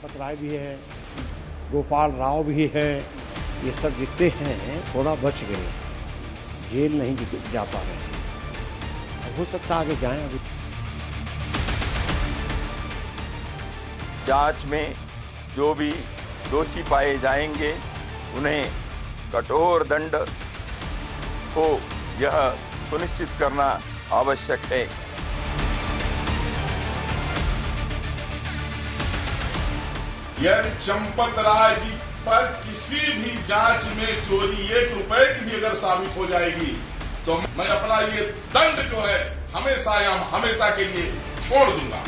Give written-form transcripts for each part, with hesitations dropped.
चंपत राय भी है, गोपाल राव भी है, ये सब जितने हैं थोड़ा बच गए, जेल नहीं जा पा रहे हैं। हो सकता आगे जाएं। अभी जांच में जो भी दोषी पाए जाएंगे उन्हें कठोर दंड हो यह सुनिश्चित करना आवश्यक है। यदि चंपत राय जी पर किसी भी जांच में चोरी 1 रुपए की भी अगर साबित हो जाएगी तो मैं अपना ये दंड जो है हमेशा या हमेशा के लिए छोड़ दूंगा।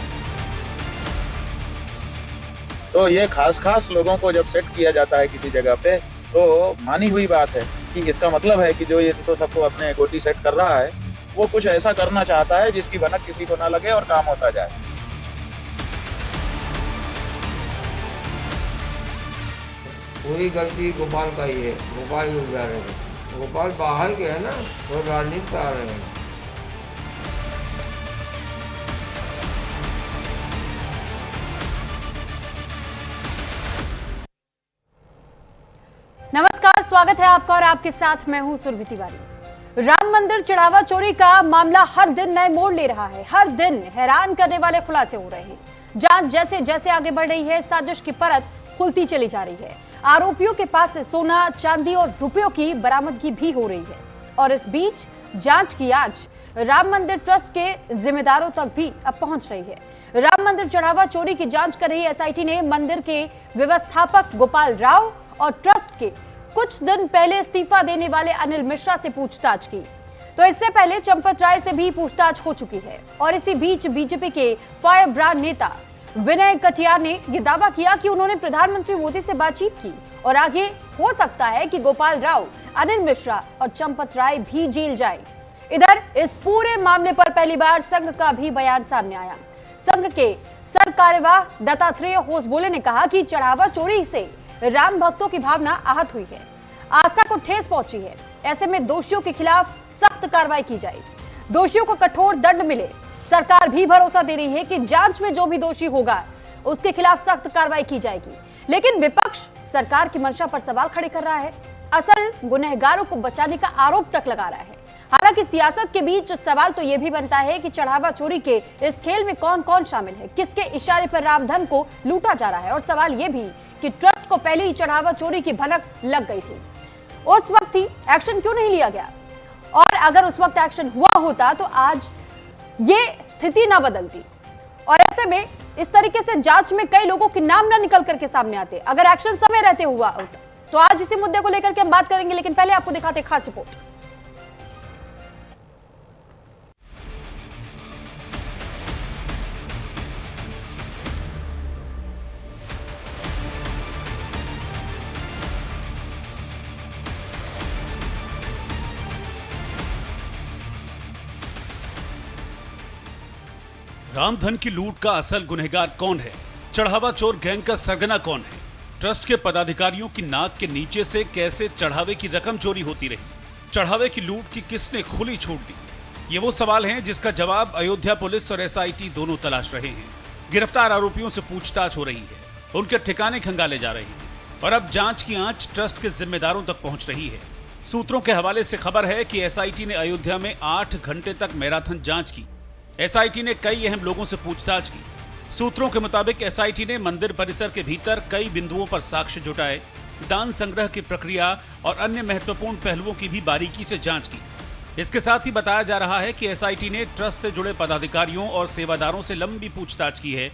तो ये खास लोगों को जब सेट किया जाता है किसी जगह पे तो मानी हुई बात है कि इसका मतलब है कि जो ये तो सबको अपने गोटी सेट कर रहा है वो कुछ ऐसा करना चाहता है जिसकी भनक किसी को ना लगे और काम होता जाए। पूरी गलती गोपाल का ही है। गोपाल ही उड़ा रहे हैं। गोपाल बाहर के है ना, वो राजनीति कर रहे हैं। नमस्कार, स्वागत है आपका और आपके साथ मैं हूं सुरभि तिवारी। राम मंदिर चढ़ावा चोरी का मामला हर दिन नए मोड़ ले रहा है। हर दिन हैरान करने वाले खुलासे हो रहे हैं। जांच जैसे जैसे आगे बढ़ रही है, साजिश की परत खुलती चली जा रही है। आरोपियों के पास से सोना, चांदी और रुपयों की बरामदगी भी हो रही है। और इस बीच जांच की आंच राम मंदिर ट्रस्ट के जिम्मेदारों तक भी अब पहुंच रही है। राम मंदिर चढ़ावा चोरी की जांच कर रही एसआईटी ने मंदिर के व्यवस्थापक गोपाल राव और ट्रस्ट के कुछ दिन पहले इस्तीफा देने वाले अनिल मिश्रा से पूछताछ की। तो इससे पहले चंपत राय से भी पूछताछ हो चुकी है। और इसी बीच बीजेपी के फायर ब्रांड नेता विनय कटियार ने यह दावा किया कि उन्होंने प्रधानमंत्री मोदी से बातचीत की और आगे हो सकता है कि गोपाल राव, अनिल मिश्रा और चंपत राय भी जेल जाए। इधर इस पूरे मामले पर पहली बार संघ का भी बयान सामने आया। संघ के सर कार्यवाह दत्तात्रेय होसबोले ने कहा कि चढ़ावा चोरी से राम भक्तों की भावना आहत हुई है, आस्था को ठेस पहुंची है। ऐसे में दोषियों के खिलाफ सख्त कार्रवाई की जाए, दोषियों को कठोर दंड मिले। सरकार भी भरोसा दे रही है कि जांच में जो भी दोषी होगा उसके खिलाफ सख्त कार्रवाई की जाएगी। लेकिन विपक्ष सरकार की मंशा पर सवाल खड़े कर रहा है, असल गुनहगारों को बचाने का आरोप तक लगा रहा है। हालांकि सियासत के बीच सवाल तो यह भी बनता है कि चढ़ावा चोरी के इस खेल में कौन कौन शामिल है, किसके इशारे पर रामधन को लूटा जा रहा है। और सवाल यह भी कि ट्रस्ट को पहले ही चढ़ावा चोरी की भनक लग गई थी, उस वक्त ही एक्शन क्यों नहीं लिया गया? और अगर उस वक्त एक्शन हुआ होता तो आज ये स्थिति ना बदलती। और ऐसे में इस तरीके से जांच में कई लोगों के नाम ना निकल करके सामने आते। अगर एक्शन समय रहते हुआ होता तो आज इसी मुद्दे को लेकर के हम बात करेंगे। लेकिन पहले आपको दिखाते खास रिपोर्ट। रामधन की लूट का असल गुनहगार कौन है? चढ़ावा चोर गैंग का सरगना कौन है? ट्रस्ट के पदाधिकारियों की नाक के नीचे से कैसे चढ़ावे की रकम चोरी होती रही? चढ़ावे की लूट की किसने खुली छूट दी? ये वो सवाल हैं जिसका जवाब अयोध्या पुलिस और एसआईटी दोनों तलाश रहे हैं। गिरफ्तार आरोपियों से पूछताछ हो रही है, उनके ठिकाने खंगाले जा रहे हैं और अब जांच की आंच ट्रस्ट के जिम्मेदारों तक पहुंच रही है। सूत्रों के हवाले से खबर है कि एसआईटी ने अयोध्या में 8 घंटे तक मैराथन जांच की। एसआईटी ने कई अहम लोगों से पूछताछ की। सूत्रों के मुताबिक एसआईटी ने मंदिर परिसर के भीतर कई बिंदुओं पर साक्ष्य जुटाए, दान संग्रह की प्रक्रिया और अन्य महत्वपूर्ण पहलुओं की भी बारीकी से जांच की। इसके साथ ही बताया जा रहा है कि एसआईटी ने ट्रस्ट से जुड़े पदाधिकारियों और सेवादारों से लंबी पूछताछ की है।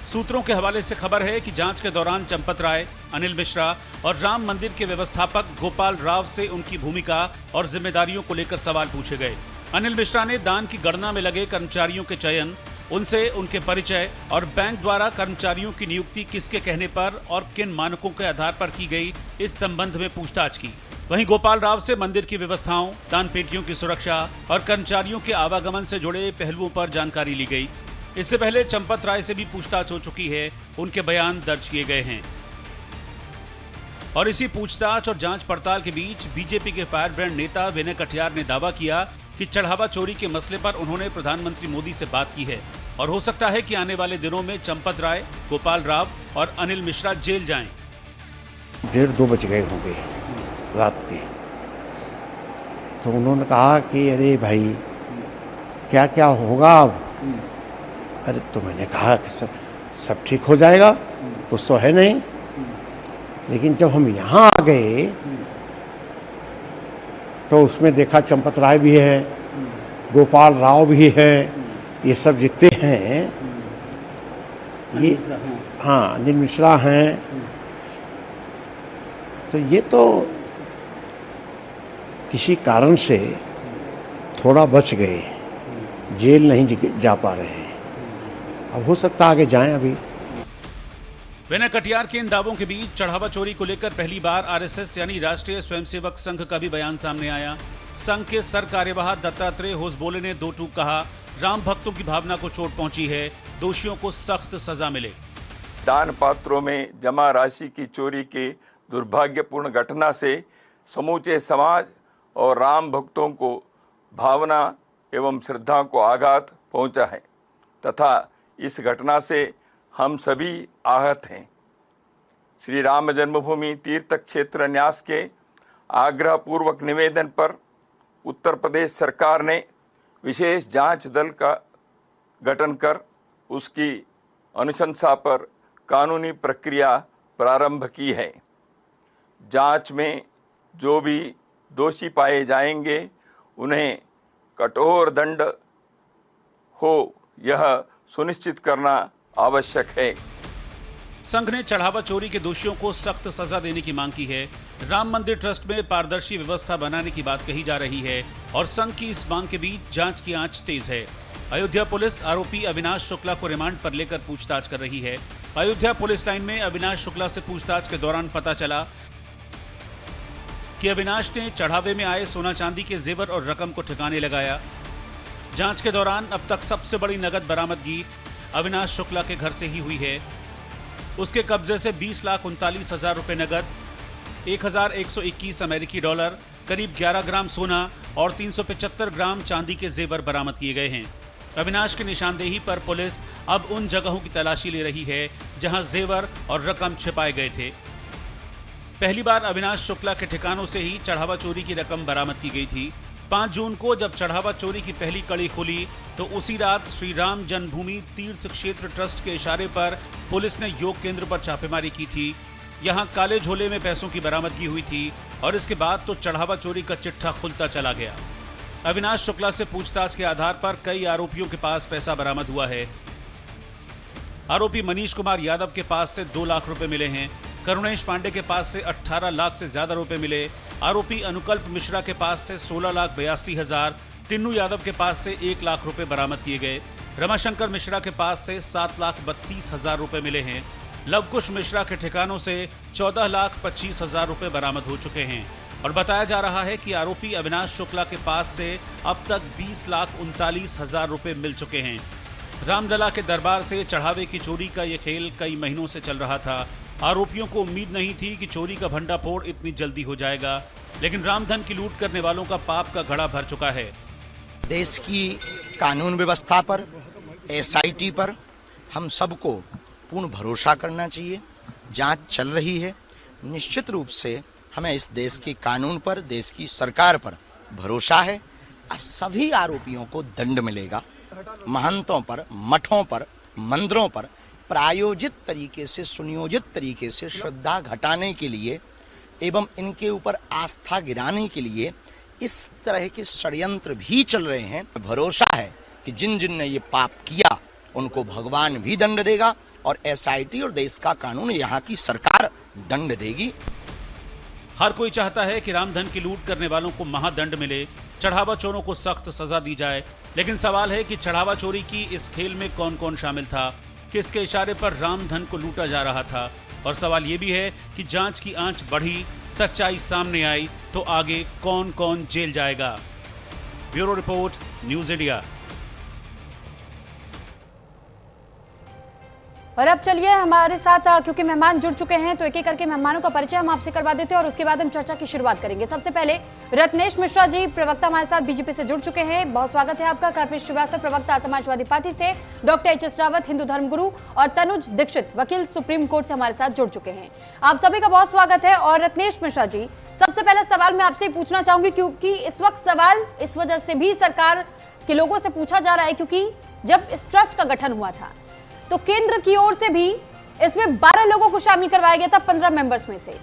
सूत्रों के हवाले से खबर है कि जांच के दौरान चंपत राय, अनिल मिश्रा और राम मंदिर के व्यवस्थापक गोपाल राव से उनकी भूमिका और जिम्मेदारियों को लेकर सवाल पूछे गए। अनिल मिश्रा ने दान की गणना में लगे कर्मचारियों के चयन, उनसे उनके परिचय और बैंक द्वारा कर्मचारियों की नियुक्ति किसके कहने पर और किन मानकों के आधार पर की गई, इस संबंध में पूछताछ की। वहीं गोपाल राव से मंदिर की व्यवस्थाओं, दान पेटियों की सुरक्षा और कर्मचारियों के आवागमन से जुड़े पहलुओं पर जानकारी ली गई। इससे पहले चंपत राय से भी पूछताछ हो चुकी है, उनके बयान दर्ज किए गए हैं। और इसी पूछताछ और जांच पड़ताल के बीच बीजेपी के फायर ब्रांड नेता विनय कटियार ने दावा किया कि चढ़ावा चोरी के मसले पर उन्होंने प्रधानमंत्री मोदी से बात की है। और हो सकता है कि आने वाले दिनों में चंपत राय, गोपाल राव और अनिल मिश्रा जेल जाएं। 1:30-2 बज गए होंगे रात के। तो उन्होंने कहा कि अरे भाई क्या क्या होगा अब। अरे तो मैंने कहा कि सब ठीक हो जाएगा, कुछ तो है नहीं। लेकिन जब हम यहाँ आ गए तो उसमें देखा चंपत राय भी है, गोपाल राव भी है, ये सब जितने हैं ये, हाँ अनिल मिश्रा हैं। तो ये तो किसी कारण से थोड़ा बच गए, जेल नहीं जा पा रहे हैं। अब हो सकता आगे जाएं। अभी विनय कटियार के इन दावों के बीच चढ़ावा चोरी को लेकर पहली बार आरएसएस यानी राष्ट्रीय स्वयंसेवक संघ का भी बयान सामने आया। संघ के सर कार्यवाह दत्तात्रेय होसबोले ने दो टूक कहा, राम भक्तों की भावना को चोट पहुंची है, दोषियों को सख्त सजा मिले। दान पात्रों में जमा राशि की चोरी के दुर्भाग्यपूर्ण घटना से समूचे समाज और राम भक्तों को भावना एवं श्रद्धा को आघात पहुंचा है तथा इस घटना से हम सभी आहत हैं। श्री राम जन्मभूमि तीर्थ क्षेत्र न्यास के आग्रह पूर्वक निवेदन पर उत्तर प्रदेश सरकार ने विशेष जांच दल का गठन कर उसकी अनुशंसा पर कानूनी प्रक्रिया प्रारंभ की है। जांच में जो भी दोषी पाए जाएंगे उन्हें कठोर दंड हो यह सुनिश्चित करना आवश्यक है। संघ ने चढ़ावा चोरी के दोषियों को सख्त सजा देने की मांग की है। राम मंदिर ट्रस्ट में पारदर्शी व्यवस्था बनाने की बात कही जा रही है और संघ की इस मांग के बीच जांच की आंच तेज है। अयोध्या पुलिस आरोपी अविनाश शुक्ला को रिमांड पर लेकर पूछताछ कर रही है। अयोध्या पुलिस लाइन में अविनाश शुक्ला से पूछताछ के दौरान पता चला कि अविनाश ने चढ़ावे में आए सोना चांदी के जेवर और रकम को ठिकाने लगाया। जांच के दौरान अब तक सबसे बड़ी नगद बरामदगी अविनाश शुक्ला के घर से ही हुई है। उसके कब्जे से 20,39,000 रुपए नगद, 1,121 अमेरिकी डॉलर, करीब 11 ग्राम सोना और 375 ग्राम चांदी के जेवर बरामद किए गए हैं। अविनाश की निशानदेही पर पुलिस अब उन जगहों की तलाशी ले रही है जहां जेवर और रकम छिपाए गए थे। पहली बार अविनाश शुक्ला के ठिकानों से ही चढ़ावा चोरी की रकम बरामद की गई थी। 5 जून को जब चढ़ावा चोरी की पहली कड़ी खुली तो उसी रात श्री राम जन्मभूमि तीर्थ क्षेत्र ट्रस्ट के इशारे पर पुलिस ने योग केंद्र पर छापेमारी की थी। यहां काले झोले में पैसों की बरामदगी हुई थी और इसके बाद तो चढ़ावा चोरी का चिट्ठा खुलता चला गया। अविनाश शुक्ला से पूछताछ के आधार पर कई आरोपियों के पास पैसा बरामद हुआ है। आरोपी मनीष कुमार यादव के पास से 2 लाख रुपए मिले हैं। करुणेश पांडे के पास से 18 लाख से ज्यादा रुपए मिले। आरोपी अनुकल्प मिश्रा के पास से 16,82,000, टिन्नू यादव के पास से 1 लाख रुपए बरामद किए गए। रमाशंकर मिश्रा के पास से 7,32,000 रुपए मिले हैं। लवकुश मिश्रा के ठिकानों से 14,25,000 रुपए बरामद हो चुके हैं और बताया जा रहा है कि आरोपी अविनाश शुक्ला के पास से अब तक 20,39,000 रुपए मिल चुके हैं। रामलला के दरबार से चढ़ावे की चोरी का यह खेल कई महीनों से चल रहा था। आरोपियों को उम्मीद नहीं थी कि चोरी का भंडाफोड़ इतनी जल्दी हो जाएगा, लेकिन रामधन की लूट करने वालों का पाप का घड़ा भर चुका है। देश की कानून व्यवस्था पर, एसआईटी पर हम सबको पूर्ण भरोसा करना चाहिए। जांच चल रही है। निश्चित रूप से हमें इस देश के कानून पर, देश की सरकार पर भरोसा है। सभी आरोपियों को दंड मिलेगा। महंतों पर, मठों पर, मंदिरों पर प्रायोजित तरीके से, सुनियोजित तरीके से श्रद्धा घटाने के लिए एवं इनके ऊपर आस्था गिराने के लिए इस तरह के षड्यंत्र भी चल रहे हैं। भरोसा है कि जिन जिन ने ये पाप किया उनको भगवान भी दंड देगा और एसआईटी और देश का कानून, यहाँ की सरकार दंड देगी। हर कोई चाहता है कि रामधन की लूट करने वालों को महादंड मिले, चढ़ावा चोरों को सख्त सजा दी जाए। लेकिन सवाल है कि चढ़ावा चोरी की इस खेल में कौन कौन शामिल था, किसके इशारे पर रामधन को लूटा जा रहा था। और सवाल ये भी है कि जांच की आंच बढ़ी, सच्चाई सामने आई तो आगे कौन कौन जेल जाएगा। Bureau report, news India. और अब चलिए हमारे साथ क्योंकि मेहमान जुड़ चुके हैं तो एक एक करके मेहमानों का परिचय हम आपसे करवा देते हैं और उसके बाद हम चर्चा की शुरुआत करेंगे। सबसे पहले रत्नेश मिश्रा जी, प्रवक्ता हमारे साथ बीजेपी से जुड़ चुके हैं, बहुत स्वागत है आपका। कल्पेश श्रीवास्तव, प्रवक्ता समाजवादी पार्टी से, डॉक्टर एच.एस. रावत, हिंदू धर्मगुरु, और तनुज दीक्षित, वकील, सुप्रीम कोर्ट से हमारे साथ जुड़ चुके हैं। आप सभी का बहुत स्वागत है। और रत्नेश मिश्रा जी, सबसे पहले सवाल मैं आपसे पूछना चाहूंगी क्योंकि इस वक्त सवाल इस वजह से भी सरकार के लोगों से पूछा जा रहा है क्योंकि जब इस ट्रस्ट का गठन हुआ था तो केंद्र की ओर से भी इसमें 12 लोगों को शामिल करवाया गया था 15 मेंबर्स में से,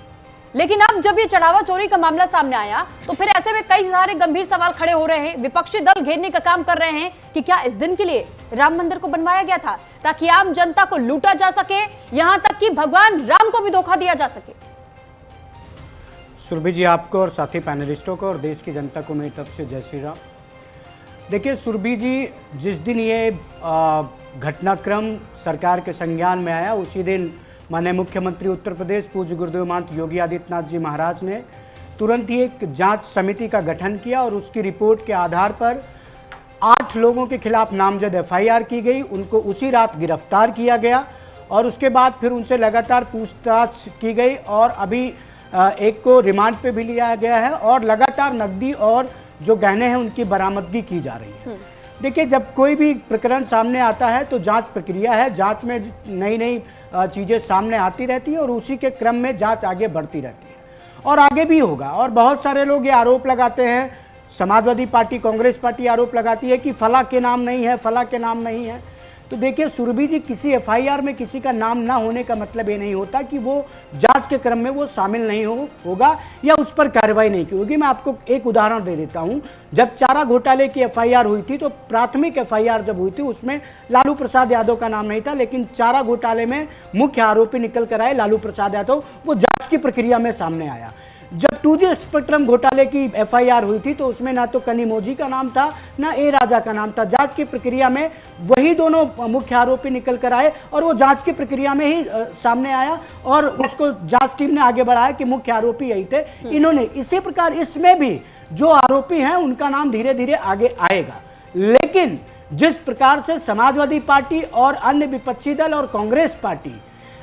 लेकिन अब जब ये चढ़ावा चोरी का मामला सामने आया तो फिर ऐसे में कई सारे गंभीर सवाल खड़े हो रहे हैं। विपक्षी दल घेरने का काम कर रहे हैं कि क्या इस दिन के लिए राम मंदिर को बनवाया गया था ताकि आम जनता को लूटा जा सके, यहां तक कि भगवान राम को भी धोखा दिया जा सके। सुरभि जी, आपको और साथी पैनलिस्टों को और देश की जनता को मेरी तरफ से जय श्री राम। देखिए सुरभि जी, जिस दिन ये घटनाक्रम सरकार के संज्ञान में आया उसी दिन माननीय मुख्यमंत्री उत्तर प्रदेश पूज्य गुरुदेव महंत योगी आदित्यनाथ जी महाराज ने तुरंत ही एक जांच समिति का गठन किया और उसकी रिपोर्ट के आधार पर 8 लोगों के खिलाफ नामजद एफआईआर की गई, उनको उसी रात गिरफ्तार किया गया और उसके बाद फिर उनसे लगातार पूछताछ की गई और अभी एक को रिमांड पे भी लिया गया है और लगातार नकदी और जो गहने हैं उनकी बरामदगी की जा रही है। देखिए, जब कोई भी प्रकरण सामने आता है तो जांच प्रक्रिया है, जांच में नई नई चीज़ें सामने आती रहती है और उसी के क्रम में जांच आगे बढ़ती रहती है और आगे भी होगा। और बहुत सारे लोग ये आरोप लगाते हैं, समाजवादी पार्टी, कांग्रेस पार्टी आरोप लगाती है कि फला के नाम नहीं है, फला के नाम नहीं है। तो देखिए सुरभि जी, किसी एफआईआर में किसी का नाम ना होने का मतलब ये नहीं होता कि वो जांच के क्रम में वो शामिल नहीं होगा या उस पर कार्रवाई नहीं की होगी। मैं आपको एक उदाहरण दे देता हूं। जब चारा घोटाले की एफआईआर हुई थी तो प्राथमिक एफआईआर जब हुई थी उसमें लालू प्रसाद यादव का नाम नहीं था, लेकिन चारा घोटाले में मुख्य आरोपी निकल कर आए लालू प्रसाद यादव, वो जाँच की प्रक्रिया में सामने आया। जब 2G स्पेक्ट्रम घोटाले की एफआईआर हुई थी तो उसमें ना तो कनिमोझी का नाम था ना ए राजा का नाम था। जांच की प्रक्रिया में वही दोनों मुख्य आरोपी निकल कर आए और वो जांच की प्रक्रिया में ही सामने आया और उसको जांच टीम ने आगे बढ़ाया कि मुख्य आरोपी यही थे इन्होंने। इसी प्रकार इसमें भी जो आरोपी हैं उनका नाम धीरे धीरे आगे आएगा। लेकिन जिस प्रकार से समाजवादी पार्टी और अन्य विपक्षी दल और कांग्रेस पार्टी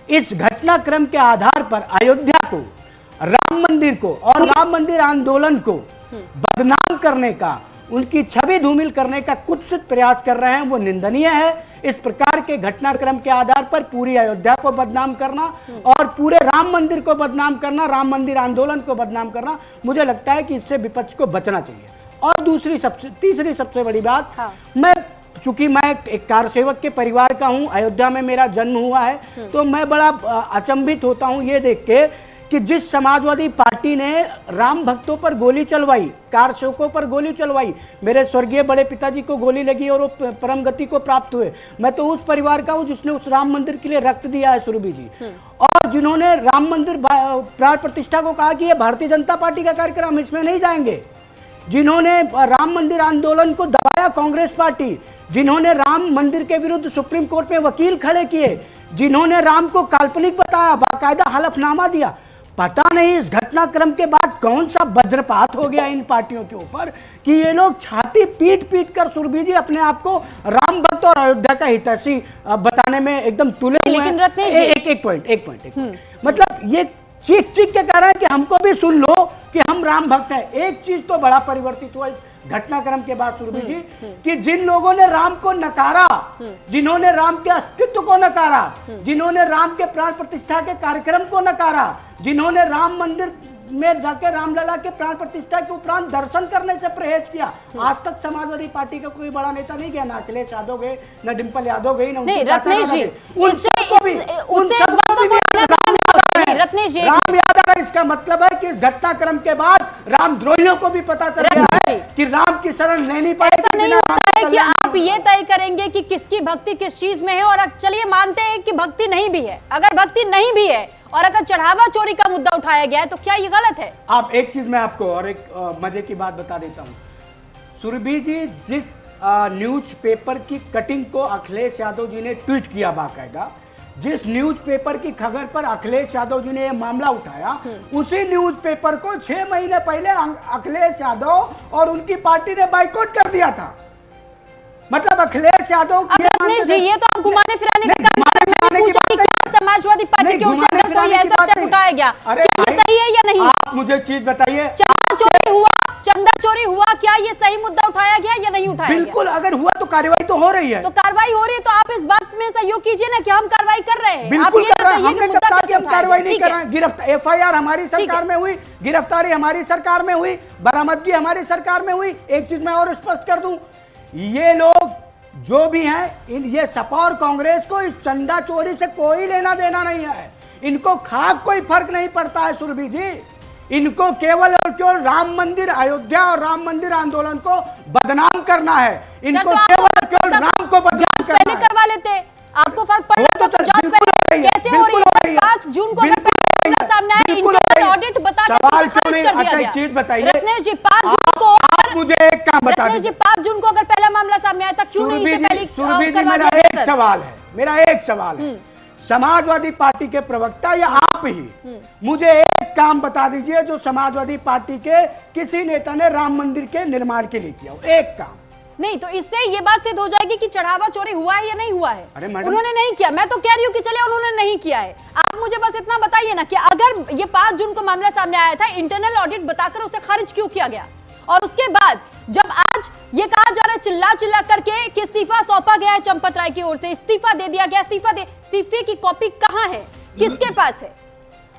इस घटनाक्रम के आधार पर अयोध्या को, राम मंदिर को और राम मंदिर आंदोलन को बदनाम करने का, उनकी छवि धूमिल करने का कुत्सित प्रयास कर रहे हैं, वो निंदनीय है। इस प्रकार के घटनाक्रम के आधार पर पूरी अयोध्या को बदनाम करना और पूरे राम मंदिर को बदनाम करना, राम मंदिर आंदोलन को बदनाम करना, मुझे लगता है कि इससे विपक्ष को बचना चाहिए। और तीसरी सबसे बड़ी बात, चूंकि मैं एक कारसेवक के परिवार का हूं, अयोध्या में मेरा जन्म हुआ है, तो मैं बड़ा अचंभित होता हूं ये देख के कि जिस समाजवादी पार्टी ने राम भक्तों पर गोली चलवाई, कारसेवकों पर गोली चलवाई, मेरे स्वर्गीय बड़े पिताजी को गोली लगी और वो परम गति को प्राप्त हुए। मैं तो उस परिवार का हूं जिसने उस राम मंदिर के लिए रक्त दिया है सुरभि जी, और जिन्होंने राम मंदिर प्राण प्रतिष्ठा को कहा कि ये भारतीय जनता पार्टी का कार्यक्रम, इसमें नहीं जाएंगे, जिन्होंने राम मंदिर आंदोलन को दबाया कांग्रेस पार्टी, जिन्होंने राम मंदिर के विरुद्ध सुप्रीम कोर्ट में वकील खड़े किए, जिन्होंने राम को काल्पनिक बताया, बाकायदा हलफनामा दिया। पता नहीं इस घटनाक्रम के बाद कौन सा वज्रपात हो गया इन पार्टियों के ऊपर कि ये लोग छाती पीट कर सुरभि जी अपने आप को राम भक्त और अयोध्या का हितैषी बताने में एकदम तुले हुए हैं। एक पॉइंट मतलब ये चीख के कह रहे हैं कि हमको भी सुन लो कि हम राम भक्त हैं। एक चीज तो बड़ा परिवर्तित हुआ घटनाक्रम के बाद सुरभि जी कि जिन लोगों ने राम को नकारा, जिन्होंने राम के अस्तित्व को नकारा, जिन्होंने राम के प्राण प्रतिष्ठा के कार्यक्रम को नकारा, जिन्होंने राम मंदिर में जाकर रामलला के प्राण प्रतिष्ठा के उपरांत दर्शन करने से परहेज किया, आज तक समाजवादी पार्टी का कोई बड़ा नेता नहीं गया, ना अखिलेश यादव गए, ना डिम्पल यादव गई, ना रत्नेश जी, रत्नेश जी राम याद आ रहा है। इसका मतलब है कि इस घटनाक्रम के बाद रामद्रोहियों को भी पता चल गया है कि राम की शरण नहीं पाएगी। ऐसा नहीं होता है कि आप ये तय करेंगे कि किसकी भक्ति किस चीज में है, और चलिए मानते हैं कि भक्ति नहीं भी है, अगर भक्ति नहीं भी है और अगर चढ़ावा चोरी का मुद्दा उठाया गया है तो क्या ये गलत है? आप एक चीज मैं आपको और एक मजे की बात बता देता हूँ सुरभि जी, जिस न्यूज़पेपर की कटिंग को अखिलेश यादव जी ने ट्वीट किया, बाकायदा जिस न्यूज़पेपर की खबर पर अखिलेश यादव जी ने यह मामला उठाया, उसी न्यूज़पेपर को 6 महीने पहले अखिलेश यादव और उनकी पार्टी ने बाइकआउट कर दिया था। मतलब अखिलेश यादव जी, ये तो आप घुमाने फिराने का काम कर रहे हैं। पूछा कि क्या समाजवादी पार्टी की ओर से अगर कोई ऐसा स्टेप उठाया गया, क्या ये सही है या नहीं? आप मुझे एक चीज बताइए, चंदा चोरी हुआ, क्या ये सही मुद्दा उठाया गया या नहीं उठाया गया? बिल्कुल, अगर हुआ तो कार्रवाई तो हो रही है। तो कार्रवाई हो रही है तो आप इस बात में सहयोग कीजिए ना कि हम कार्रवाई कर रहे हैं। बिल्कुल आप ये कर रहे हैं, बताइए कि मुद्दा कैसे हम कार्रवाई नहीं ठीक कर है। रहे हैं। गिरफ्तार एफआईआर हमारी सरकार में हुई, गिरफ्तारी हमारी सरकार में हुई, बरामदगी हमारी सरकार में हुई। एक चीज मैं और स्पष्ट कर दूं, ये लोग जो भी हैं, ये सपा और कांग्रेस को इस चंदा चोरी से कोई लेना देना नहीं है। इनको खाक कोई फर्क नहीं पड़ता है सुरभि जी। इनको केवल और केवल राम मंदिर अयोध्या और राम मंदिर आंदोलन को बदनाम करना है। इनको केवल और केवल राम को बदनाम करना है। पहले करवा लेते, आपको फर्क पड़ रहा है तो जांच पहले कैसे हो रही है? 5 जून को सामने आया, इंटरनल ऑडिट बता के खारिज कर दिया गया। चीज बताइए रत्नेश जी, 5 जून को आप मुझे एक काम बता दीजिए। 5 जून को अगर पहला मामला सामने आया था, क्यों नहीं इससे पहले करवा दिया? मेरा एक सवाल है, समाजवादी पार्टी के प्रवक्ता या आप ही मुझे एक काम बता दीजिए जो समाजवादी पार्टी के किसी नेता ने राम मंदिर के निर्माण के लिए किया हो, एक काम। नहीं तो इससे ये बात सिद्ध हो जाएगी कि चढ़ावा चोरी हुआ है या नहीं हुआ है। अरे मैडम, उन्होंने नहीं किया, मैं तो कह रही हूँ कि चले उन्होंने नहीं किया है। आप मुझे बस इतना बताइए ना कि अगर ये 5 जून को मामला सामने आया था, इंटरनल ऑडिट बताकर उसे खारिज क्यों किया गया? और उसके बाद जब आज ये कहा जा रहा है चिल्ला चिल्ला करके कि इस्तीफा सौंपा गया है चंपत राय की ओर से, इस्तीफा दे दिया गया, इस्तीफे की कॉपी कहां है, किसके पास है?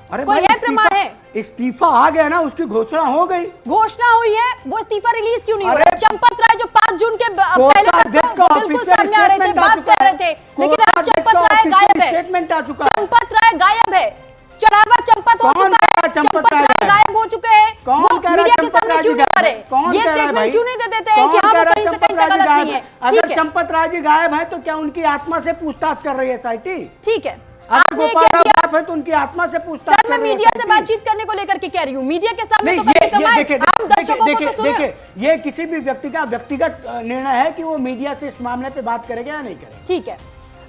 अरे कोई है प्रमाण है? इस्तीफा आ गया ना, उसकी घोषणा हो गई, घोषणा हुई है, वो इस्तीफा रिलीज क्यों नहीं हो रहा? चंपत राय जो 5 जून के पहले तक तो बिल्कुल सामने आ रहे थे, बात कर रहे थे, लेकिन अब चंपत राय गायब है। स्टेटमेंट आ चुका है, चंपत राय गायब है, चढ़ावा चंपत हो चुका है, चंपत राय गायब हो चुके हैं। वो मीडिया के सामने क्यों नहीं आ रहे? ये स्टेटमेंट क्यों नहीं दे देते हैं कि हाँ वो कहीं से कहीं तक गलत नहीं है? अगर चंपत राय जी गायब है तो क्या उनकी आत्मा से पूछताछ कर रही है एसआईटी? ठीक है, आपने गायब है तो उनकी आत्मा से पूछताछ सर, मैं मीडिया से बातचीत करने को लेकर के कह रही हूँ, मीडिया के सामने तो कभी कमाल, आम दर्शकों को तो सुनिए। ये किसी भी व्यक्ति का व्यक्तिगत निर्णय है कि वो मीडिया से इस मामले पे बात करेगा या नहीं करेगा। ठीक है,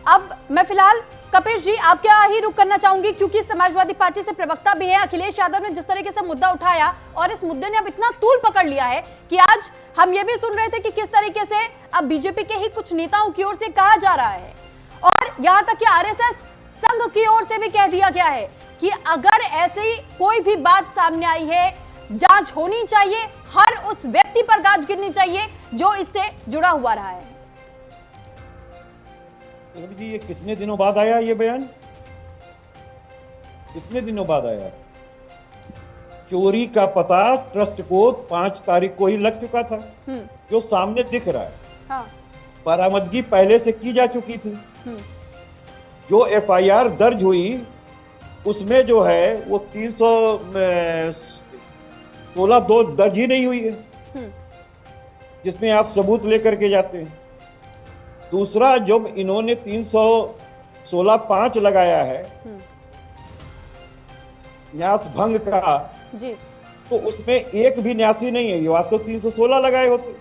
अब मैं फिलहाल कपिश जी आप क्या ही रुक करना चाहूंगी, क्योंकि समाजवादी पार्टी से प्रवक्ता भी है अखिलेश यादव ने जिस तरीके से मुद्दा उठाया और इस मुद्दे ने अब इतना तूल पकड़ लिया है कि आज हम ये भी सुन रहे थे कि किस तरीके से अब बीजेपी के ही कुछ नेताओं की ओर से कहा जा रहा है और यहां तक कि आरएसएस संघ की ओर से भी कह दिया गया है कि अगर ऐसी कोई भी बात सामने आई है, जांच होनी चाहिए, हर उस व्यक्ति पर गाज गिरनी चाहिए जो इससे जुड़ा हुआ रहा है। जी, ये कितने दिनों बाद आया ये बयान? कितने दिनों बाद आया? चोरी का पता ट्रस्ट को 5 तारीख को ही लग चुका था, जो सामने दिख रहा है। हाँ। बरामदगी पहले से की जा चुकी थी। जो एफआईआर दर्ज हुई उसमें जो है वो 316(2) दर्ज ही नहीं हुई है, जिसमें आप सबूत लेकर के जाते हैं। दूसरा, जब इन्होंने 316(5) लगाया है न्यास भंग का जी, तो उसमें एक भी न्यासी नहीं है, ये वास्तव 316 लगाए होते।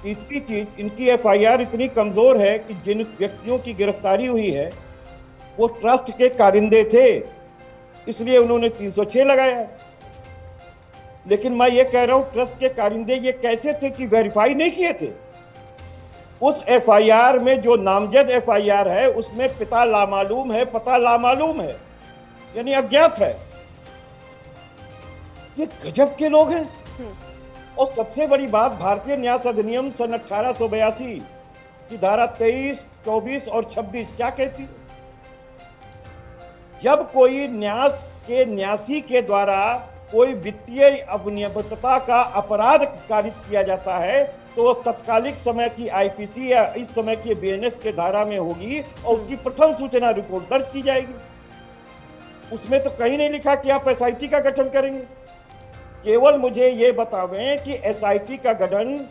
तीसरी चीज, इनकी एफआईआर इतनी कमजोर है कि जिन व्यक्तियों की गिरफ्तारी हुई है वो ट्रस्ट के कारिंदे थे, इसलिए उन्होंने 306 लगाया। लेकिन मैं ये कह रहा हूं, ट्रस्ट के कारिंदे ये कैसे थे कि वेरीफाई नहीं किए थे? उस एफआईआर में जो नामजद एफआईआर है उसमें पिता लामालूम है, पता लामालूम है, यानी अज्ञात है। ये गजब के लोग हैं। और सबसे बड़ी बात, भारतीय न्यास अधिनियम सन 1882 की धारा 23, 24 और 26 क्या कहती है? जब कोई न्यास के न्यासी के द्वारा कोई वित्तीय अनियमितता का अपराध कारित किया जाता है तो तत्कालिक समय की आईपीसी या इस समय की बीएनएस के धारा में होगी और उसकी प्रथम सूचना रिपोर्ट दर्ज की जाएगी। उसमें तो कहीं नहीं लिखा कि आप एसआईटी का गठन करेंगे। केवल मुझे ये बतावें कि एसआईटी का गठन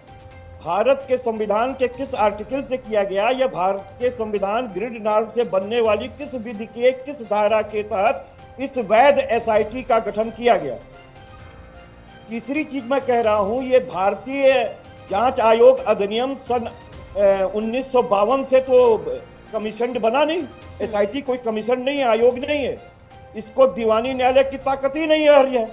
भारत के संविधान के किस आर्टिकल से किया गया या भारत के संविधान ग्रिड नॉर्म से बनने वाली किस विधि के किस धारा के तहत इस वैध एसआईटी का गठन किया गया। तीसरी चीज मैं कह रहा हूं, ये भारतीय जांच आयोग अधिनियम सन 1952 से तो कमीशन बना नहीं। एसआईटी कोई कमीशन नहीं है, आयोग नहीं है। इसको दीवानी न्यायालय की ताकत ही नहीं है,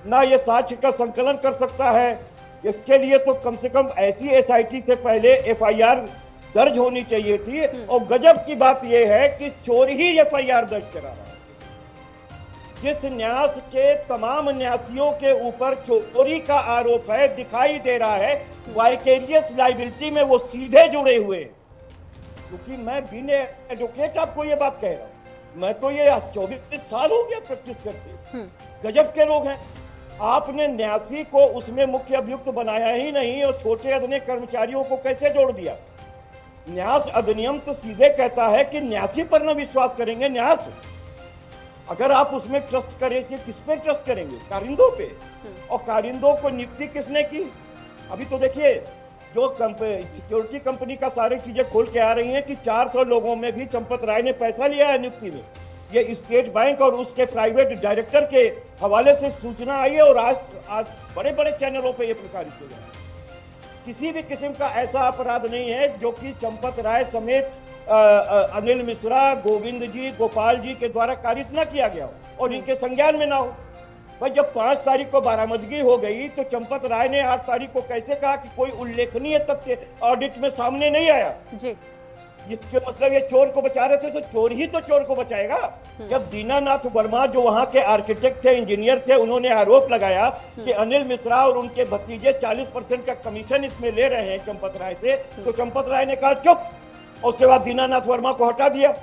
ना ये साक्ष्य का संकलन कर सकता है। इसके लिए तो कम से कम ऐसी एसआईटी से पहले एफआईआर दर्ज होनी चाहिए थी। और गजब की बात यह है कि चोर ही एफआईआर दर्ज करा रहा है। जिस न्यास के तमाम न्यासियों के ऊपर चोरी का आरोप है, दिखाई दे रहा है वाइकेरियस लायबिलिटी में वो सीधे जुड़े हुए हैं। क्योंकि मैं बीइंग एडवोकेट आपको ये बात कह रहा हूं, मैं तो ये 24 साल हो गया प्रैक्टिस करते। गजब के लोग हैं। आपने न्यासी को उसमें मुख्य अभियुक्त बनाया ही नहीं और छोटे अदने कर्मचारियों को कैसे जोड़ दिया? न्यास अधिनियम तो सीधे कहता है कि न्यासी पर न विश्वास करेंगे। न्यास अगर आप उसमें ट्रस्ट करेंगे, किस पे ट्रस्ट करेंगे? कारिंदों पे। और कारिंदों को नियुक्ति किसने की? अभी तो देखिए जो सिक्योरिटी कंपनी का सारी चीजें खोल के आ रही हैं कि 400 लोगों में भी चंपत राय ने पैसा लिया है नियुक्ति में। ये स्टेट बैंक और उसके प्राइवेट डायरेक्टर के हवाले से सूचना आई है और आज बड़े बड़े चैनलों पे ये प्रकाशित हो गया। किसी भी किस्म का ऐसा अपराध नहीं है जो कि चंपत राय समेत अनिल मिश्रा, गोविंद जी, गोपाल जी के द्वारा कारित न किया गया हो और इनके संज्ञान में ना हो। भाई जब 5 तारीख को बरामदगी हो गई तो चंपत राय ने 8 तारीख को कैसे कहा कि कोई उल्लेखनीय तथ्य ऑडिट में सामने नहीं आया जी? जिसके मतलब ये चोर को बचा रहे थे तो चोर ही तो चोर को बचाएगा। जब दीनानाथ वर्मा जो वहां के आर्किटेक्ट थे, इंजीनियर थे, उन्होंने आरोप लगाया कि अनिल मिश्रा और उनके भतीजे 40% का कमीशन इसमें ले रहे हैं चंपत राय से, तो चंपत राय ने कहा चुप, और उसके बाद दीनानाथ वर्मा को हटा दिया।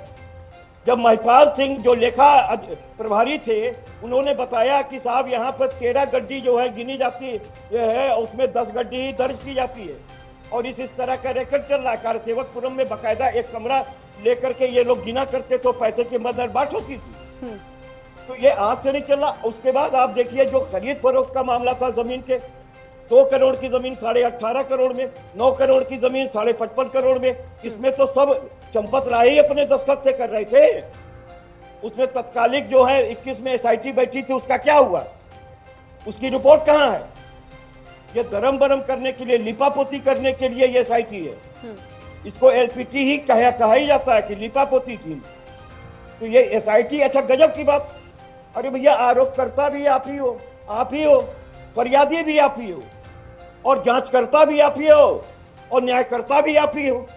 जब महिपाल सिंह जो लेखा प्रभारी थे, उन्होंने बताया कि साहब यहाँ पर 13 गड्डी जो है गिनी जाती है, उसमें 10 गड्डी ही दर्ज की जाती है और इस तरह का रिकॉर्ड चल रहा है। कार्यसेवकपुरम में बकायदा एक कमरा लेकर के ये लोग गिना करते तो पैसे की मदर बाट होती थी। तो ये आज से नहीं चल रहा। उसके बाद आप देखिए जो खरीद फरोख्त का मामला था जमीन के, 2 करोड़ की जमीन 18.5 करोड़ में, 9 करोड़ की जमीन 55.5 करोड़ में, इसमें तो सब चंपत राय ही अपने दस्तखत से कर रहे थे। उसमें तत्कालिक जो है 21 में एसआईटी बैठी थी, उसका क्या हुआ? उसकी रिपोर्ट कहाँ है? ये धर्म बरम करने के लिए, लिपापोती करने के लिए ये एसआईटी है। इसको एलपीटी ही कहा ही जाता है कि लिपापोती टीम। तो ये एसआईटी, अच्छा गजब की बात, अरे भैया आरोपकर्ता भी आप ही हो, फरियादी भी आप ही हो, और जांचकर्ता भी आप ही हो, और न्यायकर्ता भी आप ही हो।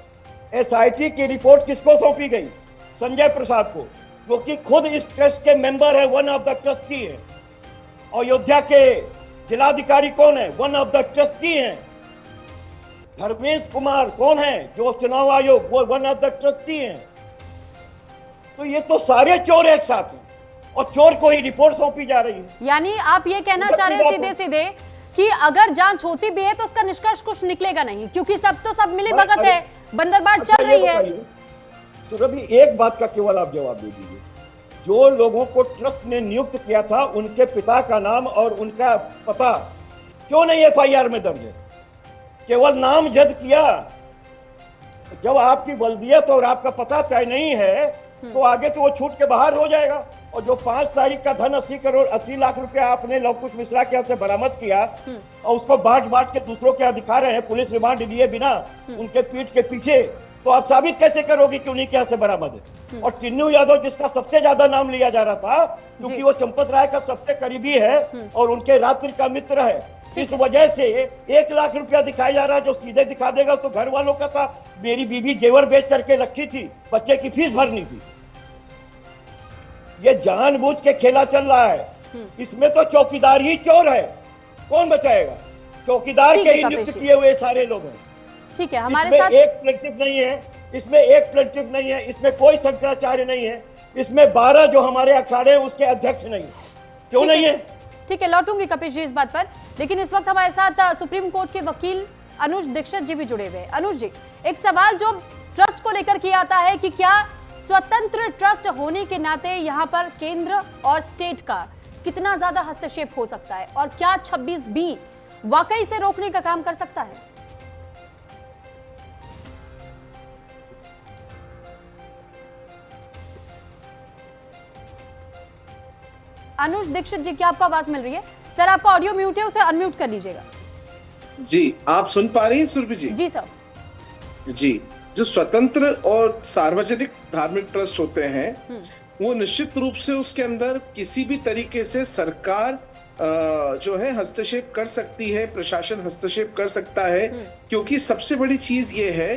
एसआईटी की रिपोर्ट किसको सौंपी गई? संजय प्रसाद को, जो कि खुद इस ट्रस्ट के मेंबर है, वन ऑफ द ट्रस्टी है। अयोध्या के जिलाधिकारी कौन है? वन ऑफ द ट्रस्टी हैं। धर्मेश कुमार कौन है? जो चुनाव आयोग, वो वन ऑफ द ट्रस्टी हैं। तो ये तो सारे चोर एक साथ हैं और चोर को ही रिपोर्ट सौंपी जा रही है। यानी आप ये कहना चाह रहे हैं सीधे सीधे कि अगर जांच होती भी है तो उसका निष्कर्ष कुछ निकलेगा नहीं, क्योंकि सब तो सब मिली भगत है, बंदरबाट चल रही है। सुरभि एक बात का केवल आप जवाब दे दीजिए, जो लोगों को ट्रस्ट ने नियुक्त किया था उनके पिता का नाम और उनका पता क्यों नहीं एफआईआर में दर्ज है? केवल नाम जद किया। जब आपकी बल्दियत और आपका पता तय नहीं है तो आगे तो वो छूट के बाहर हो जाएगा। और जो 5 तारीख का धन 80 लाख रुपया आपने लवकुश मिश्रा के यहाँ से बरामद किया और उसको बांट के दूसरों के यहाँ दिखा रहे हैं पुलिस रिमांड लिए बिना, उनके पीठ के पीछे, तो आप साबित कैसे करोगे कि उन्हीं के यहाँ से बरामद है? और टिन्नू यादव जिसका सबसे ज्यादा नाम लिया जा रहा था, क्योंकि वो चंपत राय का सबसे करीबी है और उनके रात्रि का मित्र है, इस वजह से 1 लाख रुपया दिखाया जा रहा है। जो सीधे दिखा देगा तो घर वालों का था, मेरी बीवी जेवर बेच करके रखी थी, बच्चे की फीस भरनी थी। ये जानबूझ के खेला चल रहा है। इसमें तो चौकीदार ही चोर है, कौन बचाएगा? चौकीदार के ही नियुक्त किए हुए सारे लोग हैं। ठीक है, हमारे साथ एक प्लेटिव नहीं है, इसमें कोई शंकराचार्य नहीं है, इसमें 12 जो हमारे अखाड़े हैं उसके अध्यक्ष नहीं। क्यों नहीं है? ठीक है, लौटूंगी कपिल जी इस बात पर, लेकिन इस वक्त हमारे साथ सुप्रीम कोर्ट के वकील अनुज दीक्षित जी भी जुड़े हुए हैं। अनुज जी, एक सवाल जो ट्रस्ट को लेकर किया आता है कि क्या स्वतंत्र ट्रस्ट होने के नाते यहाँ पर केंद्र और स्टेट का कितना ज्यादा हस्तक्षेप हो सकता है और क्या 26B वाकई से रोकने का काम कर सकता है? अनुज दीक्षित जी, क्या आपको आवाज मिल रही है? सर आपका ऑडियो म्यूट है, उसे अनम्यूट कर लीजिएगा। जी, आप सुन पा रही हैं सुरभि जी? जी सर। जी, जो स्वतंत्र और सार्वजनिक धार्मिक ट्रस्ट होते हैं वो निश्चित रूप से उसके अंदर किसी भी तरीके से सरकार जो है हस्तक्षेप कर सकती है, प्रशासन हस्तक्षेप कर सकता है, क्योंकि सबसे बड़ी चीज ये है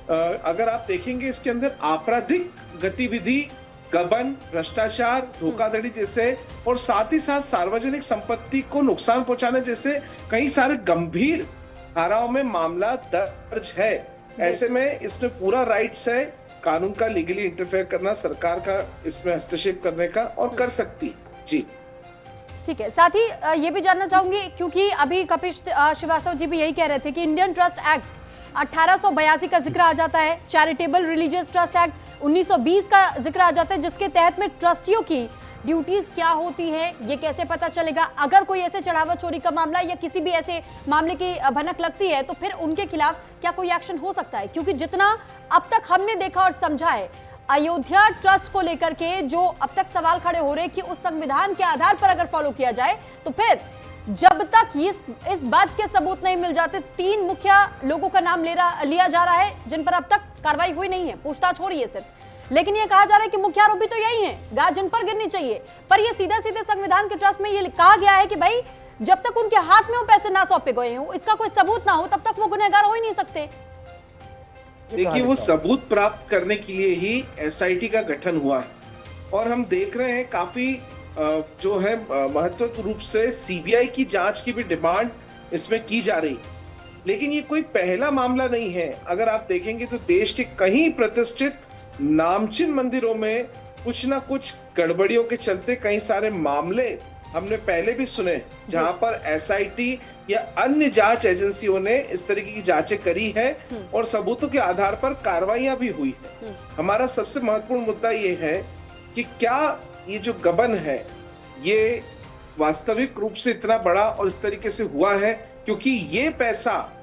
अगर आप देखेंगे इसके अंदर आपराधिक गतिविधि, गबन, भ्रष्टाचार, धोखाधड़ी जैसे और साथ ही साथ सार्वजनिक संपत्ति को नुकसान पहुंचाने जैसे कई सारे गंभीर धाराओं में मामला दर्ज है। ऐसे में इसमें पूरा राइट्स है कानून का लीगली इंटरफेयर करना, सरकार का इसमें हस्तक्षेप करने का, और कर सकती। जी ठीक है। साथ ही ये भी जानना चाहूंगी, क्योंकि अभी कपिल श्रीवास्तव जी भी यही कह रहे थे कि इंडियन ट्रस्ट एक्ट 1882 का जिक्र आ जाता है, चैरिटेबल रिलीजियस ट्रस्ट एक्ट 1920 का जिक्र आ जाता है, जिसके तहत में ट्रस्टियों की ड्यूटीज क्या होती है, ये कैसे पता चलेगा? अगर कोई ऐसे चढ़ावा चोरी का मामला या किसी भी ऐसे मामले की भनक लगती है तो फिर उनके खिलाफ क्या कोई एक्शन हो सकता है? क्योंकि जितना अब तक हमने देखा और समझा है, अयोध्या ट्रस्ट को लेकर के जो अब तक सवाल खड़े हो रहे हैं कि उस संविधान के आधार पर अगर फॉलो किया जाए तो फिर जब तक इस बात के सबूत नहीं मिल जाते, 3 मुखिया लोगों का नाम लिया जा रहा है जिन पर अब तक कार्रवाई हुई नहीं है, पूछताछ हो रही है सिर्फ, लेकिन ये कहा जा रहा है कि मुख्य आरोपी तो यही है, गाज जिन पर गिरनी चाहिए। पर ये सीधे सीधे संविधान के ट्रस्ट में ये कहा गया है कि भाई जब तक उनके हाथ में वो पैसे ना सौंपे गए हों, इसका कोई सबूत ना हो, तब तक वो गुनहगार हो ही नहीं सकते। देखिए, वो सबूत प्राप्त करने के लिए ही एसआईटी का गठन हुआ है और हम देख रहे हैं काफी जो है महत्वपूर्ण रूप से सीबीआई की जांच की भी डिमांड इसमें की जा रही, लेकिन ये कोई पहला मामला नहीं है। अगर आप देखेंगे तो देश के कई प्रतिष्ठित नामचीन मंदिरों में कुछ ना कुछ गड़बड़ियों के चलते कई सारे मामले हमने पहले भी सुने, जहां पर एसआईटी या अन्य जांच एजेंसियों ने इस तरीके की जांचें करी है और सबूतों के आधार पर कार्रवाइयां भी हुई है। हमारा सबसे महत्वपूर्ण मुद्दा ये है कि क्या ये जो गबन है ये वास्तविक रूप से इतना बड़ा और इस तरीके से हुआ है, क्योंकि ये पैसा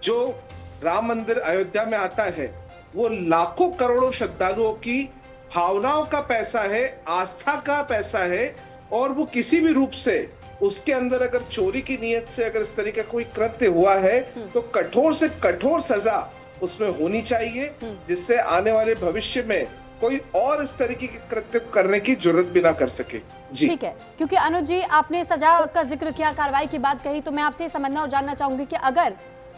जो राम मंदिर अयोध्या में आता है वो लाखों करोड़ों श्रद्धालुओं की भावनाओं का पैसा है, आस्था का पैसा है, और वो किसी भी रूप से उसके अंदर अगर चोरी की नीयत से अगर इस तरीके का कोई कृत्य हुआ है तो कठोर से कठोर सजा उसमें होनी चाहिए, जिससे आने वाले भविष्य में कोई और इस तरीके के कृत्य करने की जरूरत भी ना कर सके। जी ठीक है, क्योंकि अनुज जी आपने सजा का जिक्र किया, कार्रवाई की बात कही, तो मैं आपसे समझना और जानना चाहूंगी कि अगर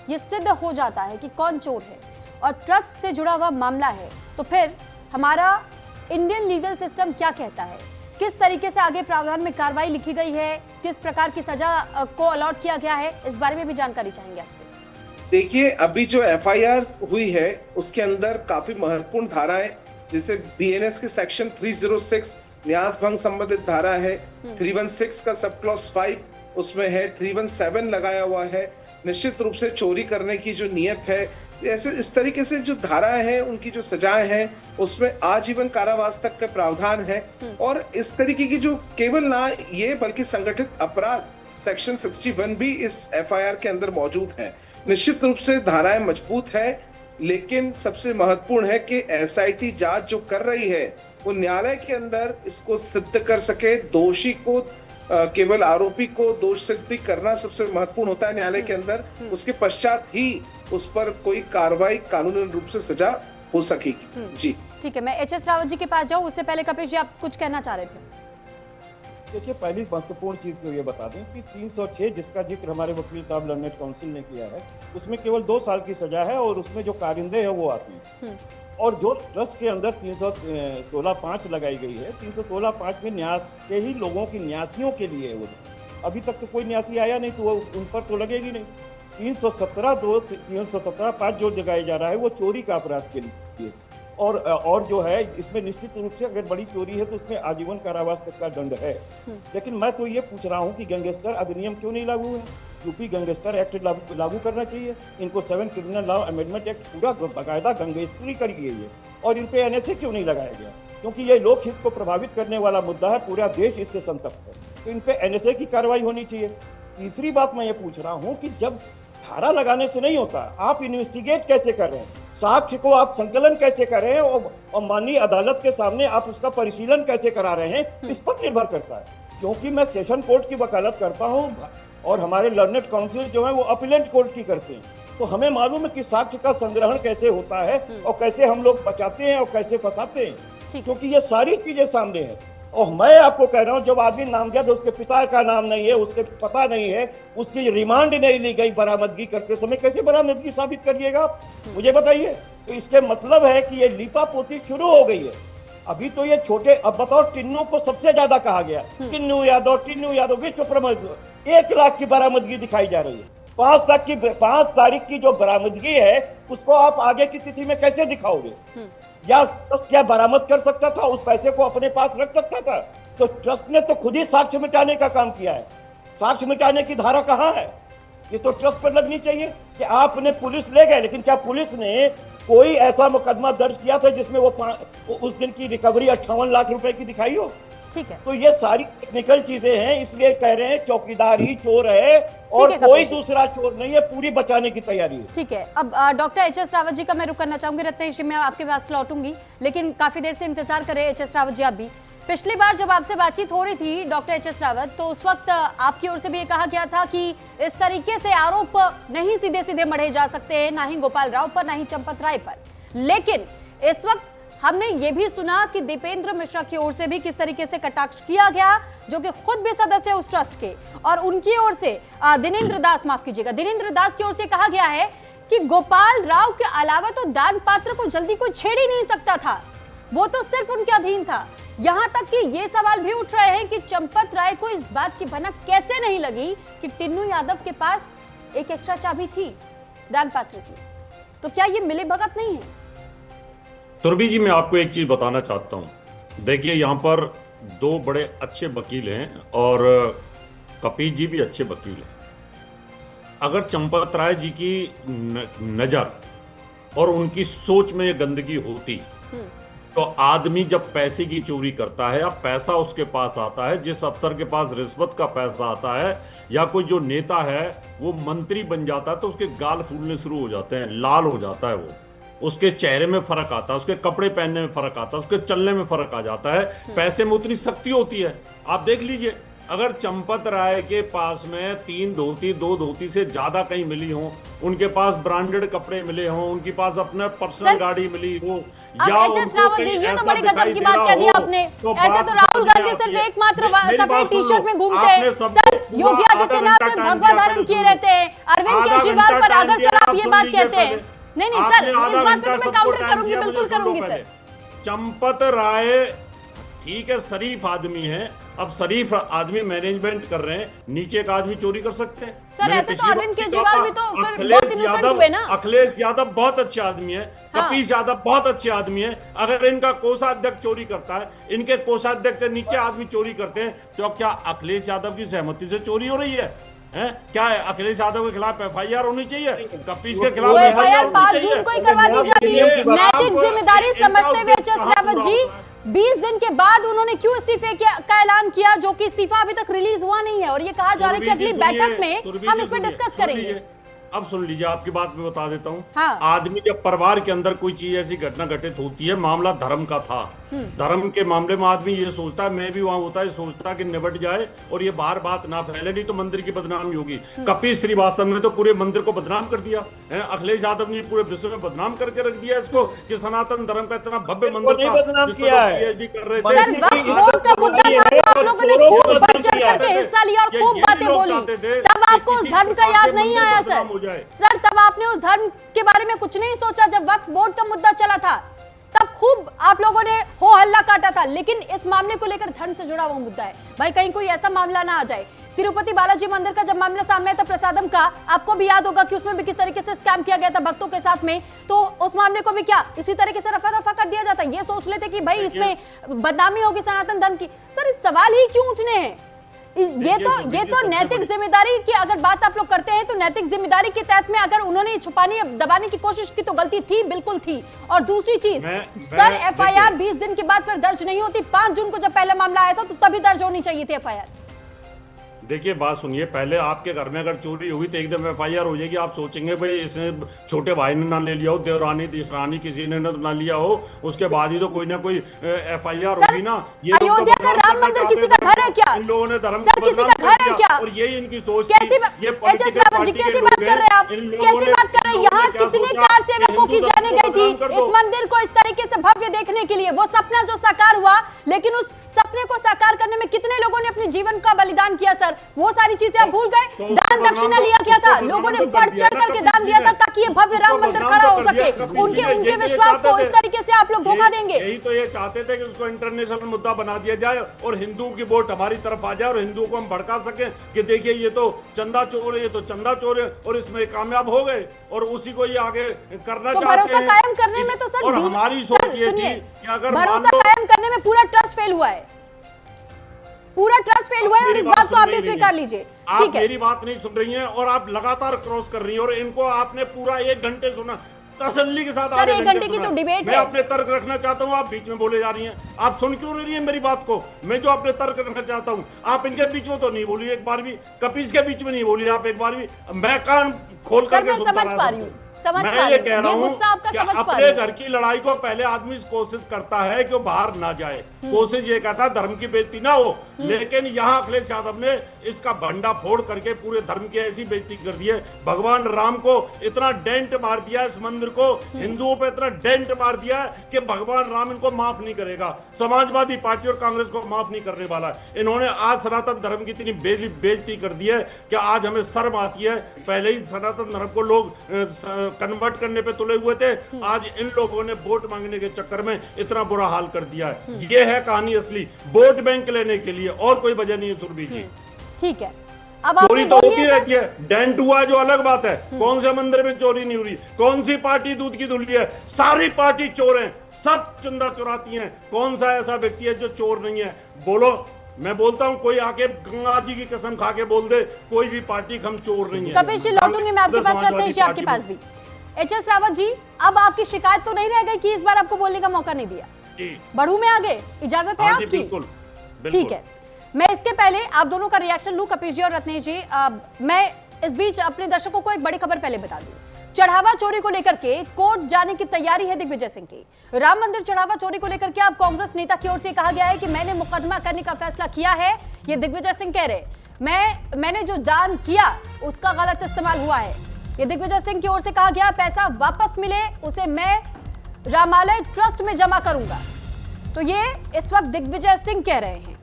ये सिद्ध हो जाता है कि कौन चोर है और ट्रस्ट से जुड़ा हुआ मामला है, तो फिर हमारा इंडियन लीगल सिस्टम क्या कहता है? किस तरीके से आगे प्रावधान में कार्रवाई लिखी गई है, किस प्रकार की सजा को अलॉट किया गया है, इस बारे में भी जानकारी चाहेंगे आपसे। देखिए, अभी जो एफआईआर हुई है उसके अंदर काफी महत्वपूर्ण धाराएं, जैसे बीएनएस के सेक्शन 306 न्यास भंग संबंधित धारा है, 316 का सब क्लॉज 5 उसमें है, 317 लगाया हुआ है, निश्चित रूप से चोरी करने की जो नियत है, ऐसे इस तरीके से जो धाराएं हैं उनकी जो सजाएं हैं उसमें आजीवन कारावास तक का प्रावधान है। और इस तरीके की जो केवल ना ये बल्कि संगठित अपराध सेक्शन 61 भी इस एफआईआर के अंदर मौजूद है। निश्चित रूप से धाराएं मजबूत है, लेकिन सबसे महत्वपूर्ण है कि एसआईटी जांच जो कर रही है वो न्यायालय के अंदर इसको सिद्ध कर सके, दोषी को केवल आरोपी को दोष सिद्धि करना सबसे महत्वपूर्ण होता है न्यायालय के अंदर, उसके पश्चात ही उस पर कोई कार्रवाई कानूनी रूप से सजा हो सकेगी। जी ठीक है, मैं एचएस रावत जी के पास जाऊं, उससे पहले कपिल जी आप कुछ कहना चाह रहे थे। देखिए, पहली महत्वपूर्ण चीज तो ये बता दें कि 306 जिसका जिक्र हमारे वकील साहब लर्नेड काउंसिल ने किया है उसमें केवल 2 साल की सजा है और उसमें जो कारिंदे है वो आती है, और जो ट्रस्ट के अंदर 316(5) लगाई गई है, 316(5) में न्यास के ही लोगों की न्यासियों के लिए है। वो अभी तक तो कोई न्यासी आया नहीं तो वो उन पर तो लगेगी नहीं। 317(5) जो लगाया जा रहा है वो चोरी का अपराध के लिए, और जो है इसमें निश्चित रूप से अगर बड़ी चोरी है तो उसमें आजीवन कारावास तक का दंड है। लेकिन मैं तो ये पूछ रहा हूँ कि गैंगस्टर अधिनियम क्यों नहीं लागू है? यूपी गैंगस्टर एक्ट लागू करना चाहिए। इनको 7 क्रिमिनल लॉ अमेंडमेंट एक्ट पूरा बाकायदा गैंगस्टरी करी गई है, और इन पे एनएसए क्यों नहीं लगाया गया? क्योंकि ये लोकहित को प्रभावित करने वाला मुद्दा है, पूरा देश इससे संतप्त है, तो इन पे एनएसए की कार्रवाई होनी चाहिए। तीसरी बात मैं ये पूछ रहा हूँ कि जब धारा लगाने से नहीं होता, आप इन्वेस्टिगेट कैसे कर रहे हैं, साक्ष्य को आप संकलन कैसे कर रहे हैं और माननीय अदालत के सामने आप उसका परिशीलन कैसे करा रहे हैं, इस पर निर्भर करता है। क्योंकि मैं सेशन कोर्ट की वकालत करता हूँ और हमारे लर्नेड काउंसिल जो है वो अपीलेंट कोर्ट की करते हैं, तो हमें मालूम है कि साक्ष्य का संग्रहण कैसे होता है और कैसे हम लोग बचाते हैं और कैसे फंसाते हैं, क्योंकि ये सारी चीजें सामने हैं। और मैं आपको कह रहा हूं, जब आदमी नामजद, उसके पिता का नाम नहीं है, उसके पता नहीं है, उसकी रिमांड नहीं ली गई बरामदगी करते समय, कैसे बरामदगी साबित करिएगा आप? मुझे बताइए। तो इसके मतलब है कि ये लीपापोती शुरू हो गई है। अभी तो ये छोटे, अब बताओ, टिन्नू को सबसे ज्यादा कहा गया, टिन्नू यादव विश्व प्रमुख, 1 लाख की बरामदगी दिखाई जा रही है। 5 तारीख की जो बरामदगी है उसको आप आगे की तिथि में कैसे दिखाओगे? या ट्रस्ट क्या बरामद कर सकता था? उस पैसे को अपने पास रख सकता था? तो ट्रस्ट ने तो खुद ही साक्ष्य मिटाने का काम किया है। साक्ष्य मिटाने की धारा कहाँ है? ये तो ट्रस्ट पर लगनी चाहिए कि आपने, पुलिस ले गए, लेकिन क्या पुलिस ने कोई ऐसा मुकदमा दर्ज किया था जिसमें वो उस दिन की रिकवरी 58 लाख रुपए की दिखाई हो? ठीक है। तो ये सारी टेक्निकल चीजें हैं, इसलिए कह रहे हैं चौकीदार ही चोर है और कोई दूसरा चोर नहीं है, पूरी बचाने की तैयारी है। ठीक है। अब डॉक्टर एच.एस. रावत जी का मैं रुक करना चाहूंगी। रत्नेश जी, मैं आपके पास लौटूंगी, लेकिन काफी देर से इंतजार करें एच.एस. रावत जी आप भी। पिछली बार जब आपसे बातचीत हो रही थी डॉक्टर एच.एस. रावत, तो उस वक्त आपकी ओर से भी ये कहा गया था कि इस तरीके से आरोप नहीं सीधे सीधे मढ़े जा सकते हैं, ना ही गोपाल राव पर, ना ही चंपत राय पर। लेकिन इस वक्त हमने ये भी सुना कि दीपेंद्र मिश्रा की ओर से भी किस तरीके से कटाक्ष किया गया, जो कि खुद भी सदस्य उस ट्रस्ट के, और उनकी ओर से दिनेंद्र दास, माफ कीजिएगा, दिनेंद्र दास की ओर से कहा गया है कि गोपाल राव के अलावा तो दान पात्र को जल्दी कोई छेड़ ही नहीं सकता था, वो तो सिर्फ उनके अधीन था। यहां तक कि ये सवाल भी उठ रहे हैं कि चंपत राय को इस बात की भनक कैसे नहीं लगी कि टिन्नू यादव के पास एक एक्स्ट्रा चाबी थी दान पात्र की। तो क्या ये मिलीभगत नहीं है? तुर्बी जी, मैं आपको एक चीज बताना चाहता हूं। देखिए, यहाँ पर 2 बड़े अच्छे वकील हैं और कपिल जी भी अच्छे वकील हैं। अगर चंपत राय जी की नजर और उनकी सोच में ये गंदगी होती तो आदमी जब पैसे की चोरी करता है या पैसा उसके पास आता है, जिस अफसर के पास रिश्वत का पैसा आता है या कोई जो नेता है वो मंत्री बन जाता है, तो उसके गाल फूलने शुरू हो जाते हैं, लाल हो जाता है, वो उसके चेहरे में फर्क आता है, उसके कपड़े पहनने में फर्क आता है, उसके चलने में फर्क आ जाता है। पैसे में उतनी शक्ति होती है। आप देख लीजिए, अगर चंपत राय के पास में 3 धोती 2 धोती से ज्यादा कहीं मिली हो, उनके पास ब्रांडेड कपड़े मिले हों, उनके पास अपना पर्सनल गाड़ी मिली हो, या एच.एस. रावत जी, ये तो बड़ी गजब की बात कह दी आपने। ऐसे तो राहुल गांधी सिर्फ एकमात्र सफेद टी-शर्ट में घूमते हैं, सर योगी आदित्यनाथ भगवा धारण किए रहते हैं, अरविंद केजरीवाल पर अगर सर आप ये बात कहते हैं, नहीं सर, इस बात पे तो मैं काउंटर करूंगी, बिल्कुल करूंगी सर। चंपत राय ठीक है, शरीफ आदमी है। अब शरीफ आदमी मैनेजमेंट कर रहे हैं, नीचे का आदमी चोरी कर सकते हैं? सर ऐसे तो अरविंद केजरीवाल भी तो फिर बहुत इनोसेंट हुए ना। अखिलेश यादव बहुत अच्छे आदमी है, कपिल यादव बहुत अच्छे आदमी है। अगर इनका कोषाध्यक्ष चोरी करता है, इनके कोषाध्यक्ष से नीचे आदमी चोरी करते हैं, तो क्या अखिलेश यादव की सहमति से चोरी हो रही है? क्या है? अखिलेश यादव के खिलाफ FIR होनी चाहिए, कपिल के खिलाफ FIR 5 जून को ही करवा दी जाती है। नैतिक जिम्मेदारी समझते हुए एच.एस. रावत जी, 20 दिन के बाद उन्होंने क्यों इस्तीफे का ऐलान किया, जो कि इस्तीफा अभी तक रिलीज हुआ नहीं है, और ये कहा जा रहा है कि अगली बैठक में हम इस पर डिस्कस करेंगे। अब सुन लीजिए, आपकी बात मैं बता देता हूँ। हाँ। आदमी जब परिवार के अंदर कोई चीज ऐसी घटना घटित होती है, मामला धर्म का था, धर्म के मामले में आदमी ये सोचता है, मैं भी वहां होता है, सोचता कि निबट जाए और ये बाहर बात ना फैले, नहीं तो मंदिर की बदनामी होगी। कपिल श्रीवास्तव ने तो पूरे मंदिर को बदनाम कर दिया है, अखिलेश यादव ने पूरे विश्व में बदनाम करके रख दिया इसको कि सनातन धर्म का इतना भव्य मंदिर था, PhD कर रहे थे। सर वक्फ बोर्ड का मुद्दा था, आप लोगों ने खूब बढ़ चढ़ करके हिस्सा लिया और खूब बातें बोली, तब आपको उस धर्म का याद नहीं आया सर, तब आपने उस धर्म के बारे में कुछ नहीं सोचा। जब वक्फ बोर्ड का मुद्दा चला था तब खूब आप लोगों ने हो हल्ला काटा था, लेकिन इस मामले को लेकर धर्म से जुड़ा हुआ मुद्दा है भाई, कहीं कोई ऐसा मामला ना आ जाए। तिरुपति बालाजी मंदिर का जब मामला सामने आया था प्रसादम का, आपको भी याद होगा कि उसमें भी किस तरीके से स्कैम किया गया था भक्तों के साथ में, तो उस मामले को भी क्या इसी तरीके से रफा दफा कर दिया जाता। ये सोच लेते कि भाई इसमें बदनामी होगी सनातन धर्म की। सर इस सवाल ही क्यों उठने हैं? ये तो नैतिक जिम्मेदारी की अगर बात आप लोग करते हैं, तो नैतिक जिम्मेदारी के तहत में अगर उन्होंने छुपाने दबाने की कोशिश की तो गलती थी, बिल्कुल थी। और दूसरी चीज सर, FIR 20 दिन के बाद फिर दर्ज नहीं होती। 5 जून को जब पहला मामला आया था तो तभी दर्ज होनी चाहिए थी FIR। देखिए बात सुनिए, पहले आपके घर में अगर चोरी हुई तो एकदम FIR हो जाएगी। आप सोचेंगे भाई इसने छोटे भाई ने ना ले लिया हो, देवरानी देशरानी किसी ने ना लिया हो, उसके बाद ही तो कोई ना कोई FIR होगी ना। ये अयोध्या का राम मंदिर किसी का घर है क्या? इन लोगों ने धर्म सर किसी का घर है क्या? और यही इनकी सोच। कैसी एच.एस. रावत जी कैसी बात कर रहे हैं आप? कैसी बात कर रहे हैं? यहाँ कितने कार सेवकों की जाने गई थी इस मंदिर को इस तरीके से भव्य देखने के लिए, वो सपना जो साकार हुआ, लेकिन उस सपने को साकार करने में कितने लोगों ने अपने जीवन का बलिदान किया सर, वो सारी चीजें आप भूल गए। दान दक्षिणा लिया क्या था, लोगों ने बढ़ चढ़ करके दान दिया था ताकि ये भव्य राम मंदिर खड़ा हो सके। उनके विश्वास को इस तरीके से आप लोग धोखा देंगे। यही तो ये चाहते थे कि उसको इंटरनेशनल मुद्दा बना दिया जाए और हिंदुओं की वोट हमारी तरफ आ जाए और हिंदुओं को हम भड़का सके कि देखिए ये तो चंदा चोर है, ये तो चंदा चोर है, और इसमें कामयाब हो गए और उसी को ये आगे करना तो चाहते हैं। भरोसा कायम करने में तो सर, और हमारी सोच ये थी कि अगर भरोसा कायम करने में पूरा ट्रस्ट फेल हुआ है, पूरा ट्रस्ट फेल हुआ है, और इस बात को आप भी स्वीकार लीजिए। ठीक है, मेरी बात नहीं सुन रही हैं और आप लगातार क्रॉस कर रही हैं और इनको आपने पूरा 1 घंटे सुना तसल्ली के साथ। सर 1 घंटे की तो डिबेट मैं है। अपने तर्क रखना चाहता हूं, आप बीच में बोले जा रही हैं। आप सुन क्यों रही हैं मेरी बात को? मैं जो अपने तर्क रखना चाहता हूं, आप इनके बीच में तो नहीं बोली एक बार भी, कपीस के बीच में नहीं बोली आप एक बार भी। मैं कान खोल करके सुनता रहा। मैं ये कह रहा हूं कि अपने घर की लड़ाई को पहले आदमी कोशिश करता है कि वो बाहर ना जाए, कोशिश ये कहता है धर्म की बेइज्जती ना हो, लेकिन यहाँ अखिलेश यादव ने इसका भंडा फोड़ करके पूरे धर्म की ऐसी बेइज्जती कर दी है। भगवान राम को इतना डेंट मार दिया, इस मंदिर को हिंदुओं पे इतना डेंट मार दिया है कि भगवान राम इनको माफ नहीं करेगा। समाजवादी पार्टी और कांग्रेस को माफ नहीं करने वाला है। इन्होंने आज सनातन धर्म की इतनी बेइज्जती कर दी है कि आज हमें शर्म आती है। पहले ही सनातन धर्म को लोग कन्वर्ट करने पे तुले हुए थे, आज इन लोगों ने वोट मांगने के चक्कर में इतना बुरा हाल कर दिया है। ये है कहानी असली, वोट बैंक लेने के लिए, और कोई वजह नहीं है सुरभि जी। ठीक है, अब चोरी तो होती रहती है, डेंट हुआ जो अलग बात है। कौन से मंदिर में चोरी नहीं हो रही? कौन सी पार्टी दूध की धुली है? सारी पार्टी चोर हैं, सब चंदा चुराती हैं। कौन सा ऐसा व्यक्ति है जो चोर नहीं है? बोलो। मैं बोलता हूं, कोई आके गंगा जी की कसम खा के बोल दे कोई भी पार्टी हम चोर नहीं है। कपिल जी लौटूंगी मैं आपके पास, रत्नेश जी आपके पास भी। एचएस रावत जी, अब आपकी शिकायत तो नहीं रह गई कि इस बार आपको बोलने का मौका नहीं दिया? बढ़ू में आगे इजाजत है आपकी? बिल्कुल, ठीक है। मैं इसके पहले आप दोनों का रिएक्शन लूं, कपिल जी और रत्नेश जी। मैं इस बीच अपने दर्शकों को एक बड़ी खबर पहले बता दूं। चढ़ावा चोरी को लेकर के कोर्ट जाने की तैयारी है दिग्विजय सिंह की। राम मंदिर चढ़ावा चोरी को लेकर के अब कांग्रेस नेता की ओर से कहा गया है कि मैंने मुकदमा करने का फैसला किया है। ये दिग्विजय सिंह कह रहे, मैंने जो दान किया उसका गलत इस्तेमाल हुआ है। ये दिग्विजय सिंह की ओर से कहा गया, पैसा वापस मिले उसे मैं रामालय ट्रस्ट में जमा करूंगा। तो ये इस वक्त दिग्विजय सिंह कह रहे हैं।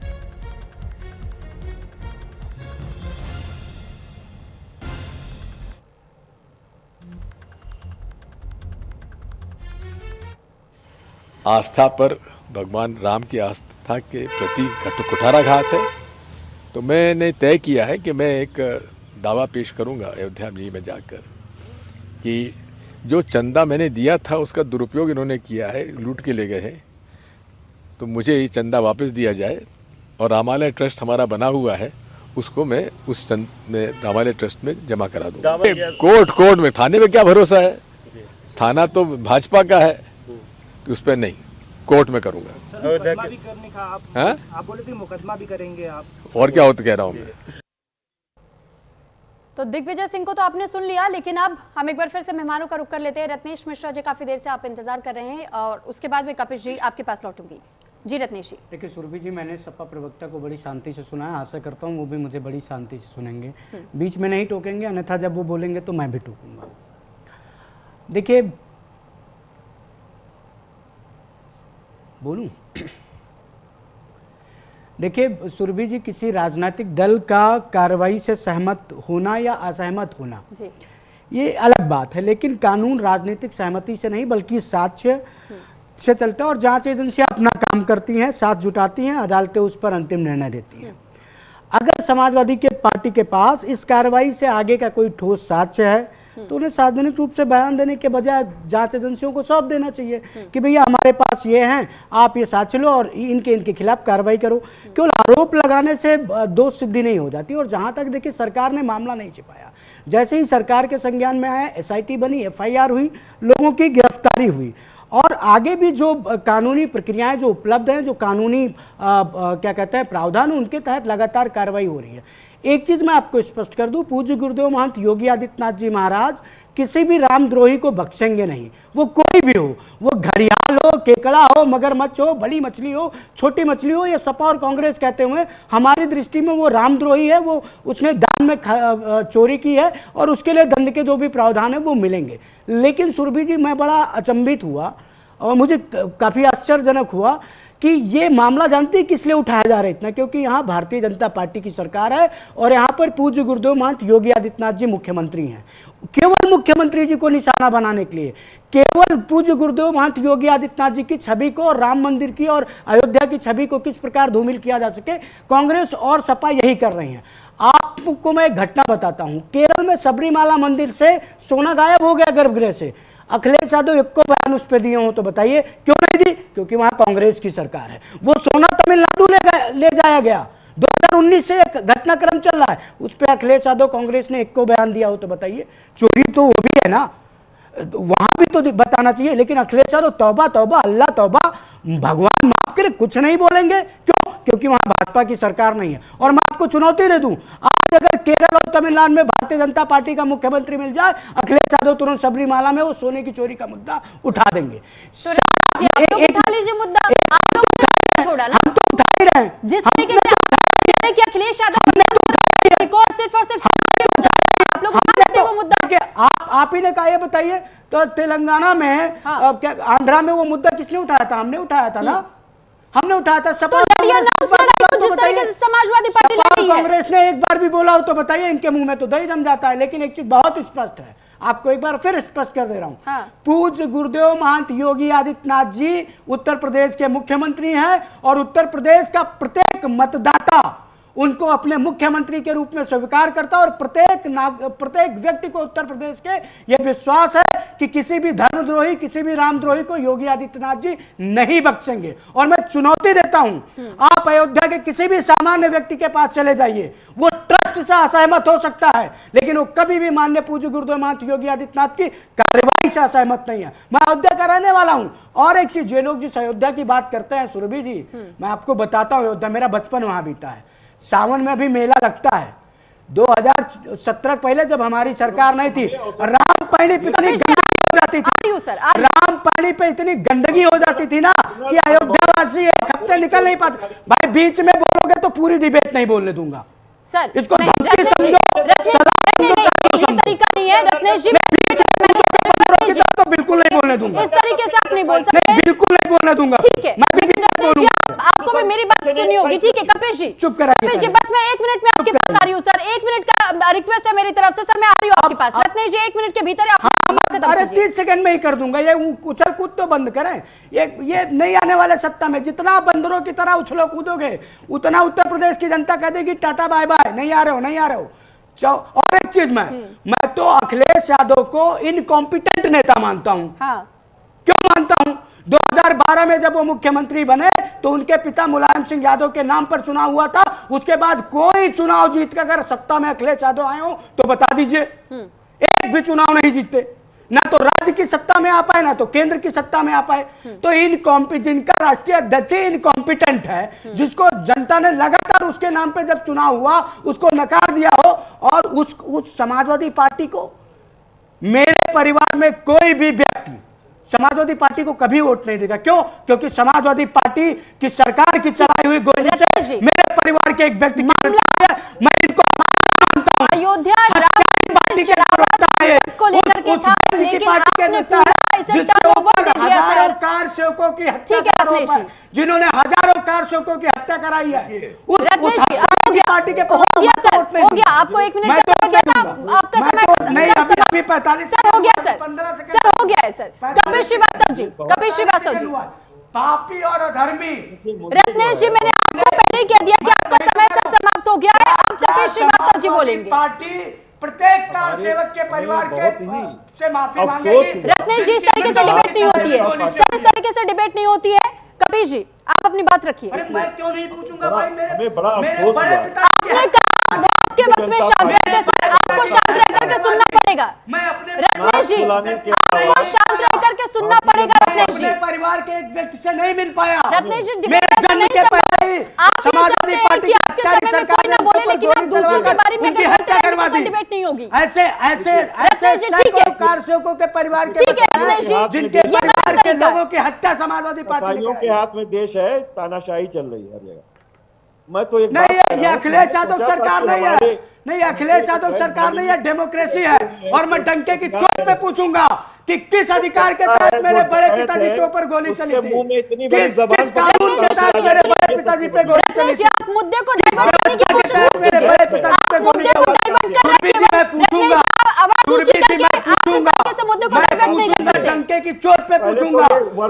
आस्था पर, भगवान राम की आस्था के प्रति कुठाराघात है। तो मैंने तय किया है कि मैं एक दावा पेश करूंगा अयोध्या में जाकर कि जो चंदा मैंने दिया था उसका दुरुपयोग इन्होंने किया है, लूट के ले गए हैं, तो मुझे ये चंदा वापस दिया जाए। और रामालय ट्रस्ट हमारा बना हुआ है, उसको मैं उस रामालय ट्रस्ट में जमा करा दूंगा। कोर्ट में, थाने में क्या भरोसा है? थाना तो भाजपा का है, तो उस पर नहीं, कोर्ट में करूंगा। मुकदमा भी करने का आप बोले थे, मुकदमा भी करेंगे आप? और क्या होता कह रहा हूं मैं। तो दिग्विजय सिंह को तो आपने सुन लिया, लेकिन अब हम एक बार फिर से मेहमानों का रुख कर लेते हैं। रत्नेश मिश्रा जी, काफी देर से आप इंतजार कर रहे हैं और उसके बाद में कपिल जी आपके पास लौटूंगी। जी रत्नेश जी। देखिए सुरभि जी, मैंने सपा प्रवक्ता को बड़ी शांति से सुना है, आशा करता हूँ वो भी मुझे बड़ी शांति से सुनेंगे, बीच में नहीं टोकेंगे, अन्यथा जब वो बोलेंगे तो मैं भी टोकूंगा। देखिए, बोलूं? देखिए सुरभि जी, किसी राजनीतिक दल का कार्रवाई से सहमत होना या असहमत होना जी, ये अलग बात है, लेकिन कानून राजनीतिक सहमति से नहीं बल्कि साक्ष्य से चलता है। और जांच एजेंसियां अपना काम करती हैं, साथ जुटाती हैं, अदालतें उस पर अंतिम निर्णय देती हैं। अगर समाजवादी के पार्टी के पास इस कार्रवाई से आगे का कोई ठोस साक्ष्य है तो उन्हें सार्वजनिक रूप से बयान देने के बजाय जांच एजेंसियों को सौंप देना चाहिए कि भैया हमारे पास ये हैं, आप ये साक्ष्य लो और इनके खिलाफ कार्रवाई करो। केवल आरोप लगाने से दोष सिद्धि नहीं हो जाती। और जहां तक देखिए, सरकार ने मामला नहीं छिपाया। जैसे ही सरकार के संज्ञान में आया, SIT बनी, FIR हुई, लोगों की गिरफ्तारी हुई और आगे भी जो कानूनी प्रक्रियाएं जो उपलब्ध हैं, जो कानूनी क्या कहते हैं प्रावधान, उनके तहत लगातार कार्रवाई हो रही है। एक चीज मैं आपको स्पष्ट कर दूं, पूज्य गुरुदेव महंत योगी आदित्यनाथ जी महाराज किसी भी रामद्रोही को बख्शेंगे नहीं। वो कोई भी हो, वो घड़ियाल हो, केकड़ा हो, मगरमच्छ हो, बड़ी मछली हो, छोटी मछली हो, या सपा और कांग्रेस कहते हुए हमारी दृष्टि में वो रामद्रोही है। वो उसने दान में चोरी की है और उसके लिए दंड के जो भी प्रावधान है वो मिलेंगे। लेकिन सुरभि जी, मैं बड़ा अचंभित हुआ और मुझे काफ़ी आश्चर्यजनक हुआ कि ये मामला जानते हैं किस लिए उठाया जा रहा है इतना, क्योंकि यहाँ भारतीय जनता पार्टी की सरकार है और यहाँ पर पूज्य गुरुदेव महंत योगी आदित्यनाथ जी मुख्यमंत्री हैं। केवल मुख्यमंत्री जी को निशाना बनाने के लिए, केवल पूज्य गुरुदेव महंत योगी आदित्यनाथ जी की छवि को, राम मंदिर की और अयोध्या की छवि को किस प्रकार धूमिल किया जा सके, कांग्रेस और सपा यही कर रही हैं। आपको मैं एक घटना बताता हूं। केरल में सबरीमाला मंदिर से सोना गायब हो गया गर्भगृह से। अखिलेश यादव एक को बयान उस पर दिए हो तो बताइए क्यों नहीं दी? क्योंकि वहां कांग्रेस की सरकार है। वो सोना तमिलनाडु ले जाया गया। 2019 से एक घटनाक्रम चल रहा है, उस पर अखिलेश यादव कांग्रेस ने एक को बयान दिया हो तो बताइए। चोरी तो वो भी है ना, वहां भी तो बताना चाहिए। लेकिन अखिलेश यादव तौबा तौबा, अल्लाह तौबा, भगवान माफ करे, कुछ नहीं बोलेंगे। क्यों? क्योंकि वहां भाजपा की सरकार नहीं है। और मैं आपको चुनौती दे दूं, आज अगर केरल और तमिलनाडु में भारतीय जनता पार्टी का मुख्यमंत्री मिल जाए, अखिलेश यादव तुरंत सबरीमाला में वो सोने की चोरी का मुद्दा उठा देंगे। उठा लीजिए मुद्दा, आप लोग छोड़ा ना, हम तो उठा ही रहे हैं। जिस तरीके से कि अखिलेश यादव सिर्फ और सिर्फ आप लोग उठा लेते वो मुद्दा। आप ही ने कहा, ये बताइए तो तेलंगाना में क्या, आंध्रा में वो मुद्दा किसने उठाया था? हमने उठाया था ना, हमने उठाया था। समाजवादी पार्टी लड़ी है। कांग्रेस ने एक बार भी बोला हो तो बताइए। इनके मुंह में तो दही जम जाता है। लेकिन एक चीज बहुत स्पष्ट है, आपको एक बार फिर स्पष्ट कर दे रहा हूं। पूज्य गुरुदेव महंत योगी आदित्यनाथ जी उत्तर प्रदेश के मुख्यमंत्री हैं और उत्तर प्रदेश का प्रत्येक मतदाता उनको अपने मुख्यमंत्री के रूप में स्वीकार करता है। और प्रत्येक व्यक्ति को उत्तर प्रदेश के यह विश्वास है कि किसी भी धर्मद्रोही, किसी भी रामद्रोही को योगी आदित्यनाथ जी नहीं बख्शेंगे। और मैं चुनौती देता हूं, आप अयोध्या के किसी भी सामान्य व्यक्ति के पास चले जाइए, वो ट्रस्ट से असहमत हो सकता है, लेकिन वो कभी भी माननीय पूज्य गुरुदेव महंत योगी आदित्यनाथ की कार्रवाई से असहमत नहीं है। मैं अयोध्या का रहने वाला हूं। और एक चीज, ये लोग जिस अयोध्या की बात करते हैं सुरभि जी, मैं आपको बताता हूं, अयोध्या मेरा बचपन वहां बीता है। सावन में भी मेला लगता है। 2017 पहले जब हमारी सरकार नहीं थी, रामपायणी पे इतनी गंदगी हो जाती थी, रामपायणी पे इतनी गंदगी हो जाती थी ना कि अयोध्यावासी एक हफ्ते निकल नहीं पाते। भाई बीच में बोलोगे तो पूरी डिबेट नहीं बोलने दूंगा सर। इसको धमकी समझो, ये तरीका नहीं है रत्नेश जी। तो बिल्कुल नहीं बोलने दूंगा। इस तरीके से आप नहीं बोल सकते। बिल्कुल नहीं बोलने दूंगा। ठीक है, आपको भी मेरी बात सुननी होगी। ठीक है कपिश जी, चुप करा। कपिश जी बस मैं 1 मिनट में आपके पास आ रही हूँ सर। 1 मिनट का रिक्वेस्ट है मेरी तरफ से सर, मैं आ रही हूँ आपके पास। रत्नेश जी 1 मिनट के भीतर आप बात खत्म कीजिए। 30 सेकंड में ही कर दूंगा। ये उछल कूद तो बंद करें। ये नहीं आने वाले सत्ता में। जितना बंदरों की तरह उछलो कूदोगे उतना उत्तर प्रदेश की जनता कह देगी टाटा बाय बाय, नहीं आ रहे हो, नहीं आ रहे हो। और एक चीज, मैं तो अखिलेश यादव को इनकॉम्पिटेंट नेता मानता हूं। क्यों मानता हूं? 2012 में जब वो मुख्यमंत्री बने तो उनके पिता मुलायम सिंह यादव के नाम पर चुनाव हुआ था। उसके बाद कोई चुनाव जीत कर अगर सत्ता में अखिलेश यादव आए हो तो बता दीजिए, एक भी चुनाव नहीं जीतते। ना तो राज्य की सत्ता में आ पाए, ना तो केंद्र की सत्ता में आ पाए। तो जिनका राष्ट्रीय अध्यक्ष इनकॉम्पिटेंट है, जिसको जनता ने लगातार उसके नाम पे जब चुनाव हुआ उसको नकार दिया हो, और उस समाजवादी पार्टी को, मेरे परिवार में कोई भी व्यक्ति समाजवादी पार्टी को कभी वोट नहीं देगा। क्यों? क्योंकि समाजवादी पार्टी की सरकार की चलाई हुई गोली से मेरे परिवार के एक व्यक्ति मैं इनको मानता हूं। अयोध्या पार्टी के को लेकर के था, लेकिन आपने पूरा इसे टर्नओवर दे दिया सर। कार सेवकों की हत्या का आरोप है, जिन्होंने हजारों कार सेवकों की हत्या कराई है। पार्टी के हो गया, आपको 1 मिनट का समय दिया था, आपका समय नहीं, अभी 45 सर हो गया सर, 15 सेकंड सर हो गया है सर। कपिश श्रीवास्तव जी, कपिश श्रीवास्तव जी, पापी और अधर्मी। रत्नेश जी मैंने आपको पहले ही कह दिया कि आपका समय सर समाप्त हो गया है। आप कपिश श्रीवास्तव जी बोलेंगे। पार्टी प्रत्येक कार सेवक के परिवार के से माफी मांगेगी। रत्नेश जी इस तरीके से डिबेट नहीं होती है सर, इस तरीके से डिबेट नहीं होती है। कपिश जी आप अपनी बात रखिए। मैं क्यों नहीं पूछूंगा भाई? मेरे बड़ा अफसोस हुआ। आपने कहा वो आपके वक्त में शांत रहते सर, आपको शांत रह करके सुनना पड़ेगा। रत्नेश जी आपको शांत रह करके सुनना पड़ेगा। रत्नेश जी परिवार के एक व्यक्ति से नहीं मिल पाया। रत्नेश जी आप समाजवादी पार्टी की आपके समय में कोई ना बोले, लेकिन आप दूसरों के बारे में अगर डिबेट नहीं होगी। ऐसे ठीक है, कार सेवकों के परिवार के, ठीक है रत्नेश जी, जिनके परिवार के लोगों की हत्या समाजवादी पार्टी के हाथ में देश है, तानाशाही चल रही है हर जगह। मैं तो एक नहीं, ये अखिलेश यादव सरकार नहीं है, नहीं अखिलेश यादव सरकार नहीं है, डेमोक्रेसी है। और मैं डंके की चोट पे पूछूंगा कि किस अधिकार के तहत मेरे बड़े पिताजी के ऊपर गोली चली थी, किस कानून के नहीं है। रत्नेश जी, आप मुद्दे को डाइवर्ट करने की कोशिश मत कीजिए। आप मुद्दे को डाइवर्ट कर रहे हैं। रत्नेश जी, आवाज ऊंची करके आप इस तरीके से मुद्दे को डाइवर्ट नहीं कर सकते। डंके की चोट पे पूछूंगा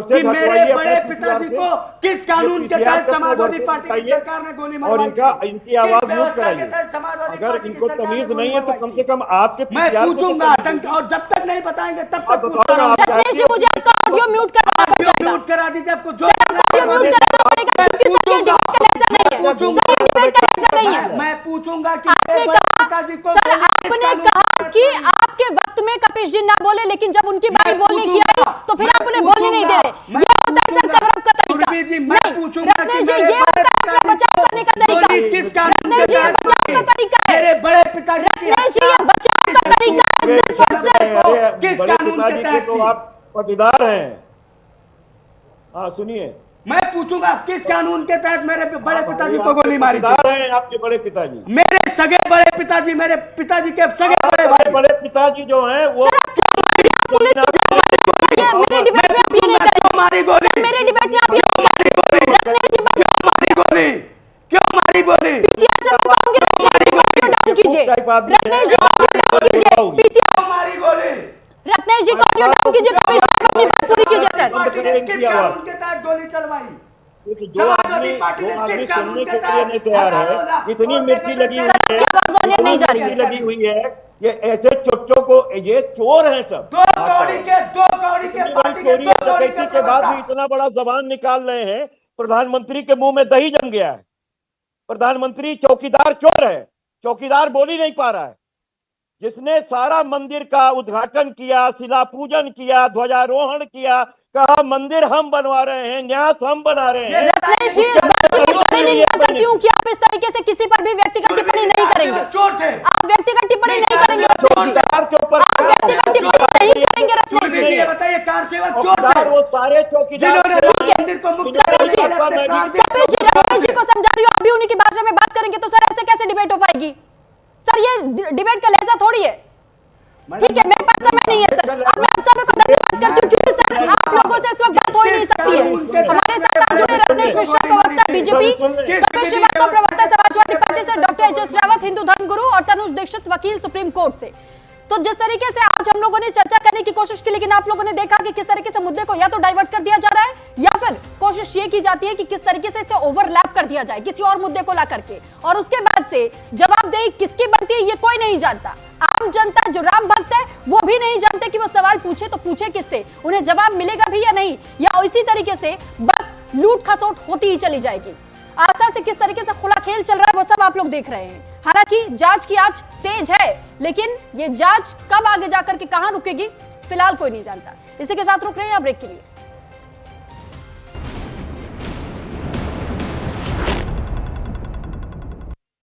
कि मेरे बड़े पिताजी को किस कानून के तहत समाजवादी पार्टी की सरकार ने गोली मारी और इनकी आवाज म्यूट कराइए। अगर इनको तमीज नहीं है तो कम से कम आपके मैं पूछूंगा, और जब तक नहीं बताएंगे तब तक पूछता रहूंगा। रत्नेश जी, मुझे आपका ऑडियो म्यूट करना पड़ेगा। म्यूट करा दीजिए, आपको जो ऑडियो म्यूट कराना पड़ेगा क्योंकि सर ये डिबेट का लेसन नहीं है। सर ये डिबेट का लेसन नहीं है। मैं पूछूंगा कि आपने कहा, सर आपने कहा कि आपके वक्त में कपिश जी ना बोले, लेकिन जब उनकी बारी बोलने की आई तो फिर आप उन्हें बोलने नहीं दे रहे। ये होता है सर कवर अप का तरीका। नहीं रत्नेश जी, ये होता है अपना बचाव करने का तरीका। रत्नेश जी, ये बचाव का तरीका है। मेरे बड़े पिताजी, रत्नेश जी, ये बचाव का तरीका है सिर्फ और सिर्फ। किस कानून के तहत? तो आप पटीदार हैं। हाँ सुनिए, मैं पूछूंगा किस कानून के तहत मेरे बड़े पिताजी को गोली मारी थी? हैं आपके बड़े पिताजी, मेरे सगे बड़े पिताजी, मेरे पिताजी के सगे बड़े भाई, बड़े पिताजी जो हैं वो पुलिस मेरे डिबेट में आप ये नहीं करेंगे। मारी गोली, मेरे डिबेट में आप ये नहीं करेंगे। रत्नेश जी, बस मारी गोली, क्यों मारी गोली? पीसीआर से मैं कहूंगी रत्नेश जी डाउन कीजिए। रत्नेश जी डाउन कीजिए। पीसीआर मारी गोली। रत्नेश जी को डाउन कीजिए। कपिश जी अपनी बात पूरी कीजिए सर। किस कानून के तहत गोली चलवाई? समाजवादी पार्टी ने किस कानून के तहत? नहीं तैयार है। इतनी मिर्ची लगी हुई है, नहीं जा रही है, लगी हुई है। ये ऐसे चोरों को, ये चोर हैं सब। दो कौड़ी के पार्टी के दो कौड़ी के बाद भी इतना बड़ा जबान निकाल रहे हैं। प्रधानमंत्री के मुंह में दही जम गया है। प्रधानमंत्री चौकीदार चोर है, चौकीदार बोल ही नहीं पा रहा है। जिसने सारा मंदिर का उद्घाटन किया, शिला पूजन किया, ध्वजारोहण किया, कहा मंदिर हम बनवा रहे हैं, न्यास हम बना रहे हैं। रत्नेश जी, टिप्पणी नहीं करती हूँ कि आप इस तरीके से किसी पर भी व्यक्तिगत टिप्पणी नहीं करेंगे। आप व्यक्तिगत टिप्पणी नहीं करेंगे रत्नेश जी। आप व्यक्तिगत टिप्पणी नहीं करेंगे रत्नेश जी। ये बताइए, कार सेवक चोर थे, वो सारे चौकीदार मंदिर को मुक्त कपिश जी, रत्नेश जी को समझा रही हूँ, अभी उन्हीं की भाषा में बात करेंगे तो सर ऐसे कैसे डिबेट हो पाएगी? सर ये डिबेट का लहजा थोड़ी है। ठीक है, मेरे पास समय नहीं है सर। अब मैं आप सभी को धन्यवाद करती हूँ क्योंकि सर आप लोगों से इस वक्त बात हो ही नहीं सकती है। हमारे साथ आज जुड़े रत्नेश मिश्रा, प्रवक्ता बीजेपी, कपिश श्रीवास्तव, प्रवक्ता समाजवादी पार्टी से, डॉक्टर एच.एस. रावत, हिंदू धर्मगुरु, और तनुज दीक्षित, वकील, सुप्रीम कोर्ट से। तो जिस तरीके से आज हम लोगों ने चर्चा करने की कोशिश की, लेकिन आप लोगों ने देखा कि किस तरीके से मुद्दे को या तो डाइवर्ट कर दिया जा रहा है या फिर कोशिश ये की जाती है कि किस तरीके से इसे ओवरलैप कर दिया जाए किसी और मुद्दे को ला करके, और उसके बाद से जवाबदेही किसकी बनती है ये कोई नहीं जानता। आम जनता जो राम भक्त है वो भी नहीं जानते कि वो सवाल पूछे तो पूछे किससे, उन्हें जवाब मिलेगा भी या नहीं, या इसी तरीके से बस लूट खसोट होती ही चली जाएगी। आशा से किस तरीके से खुला खेल चल रहा है वो सब आप लोग देख रहे हैं। हालांकि जांच की आज तेज है, लेकिन ये जांच कब आगे जाकर के कहां रुकेगी फिलहाल कोई नहीं जानता। इसी के साथ रुक रहे हैं ब्रेक के लिए।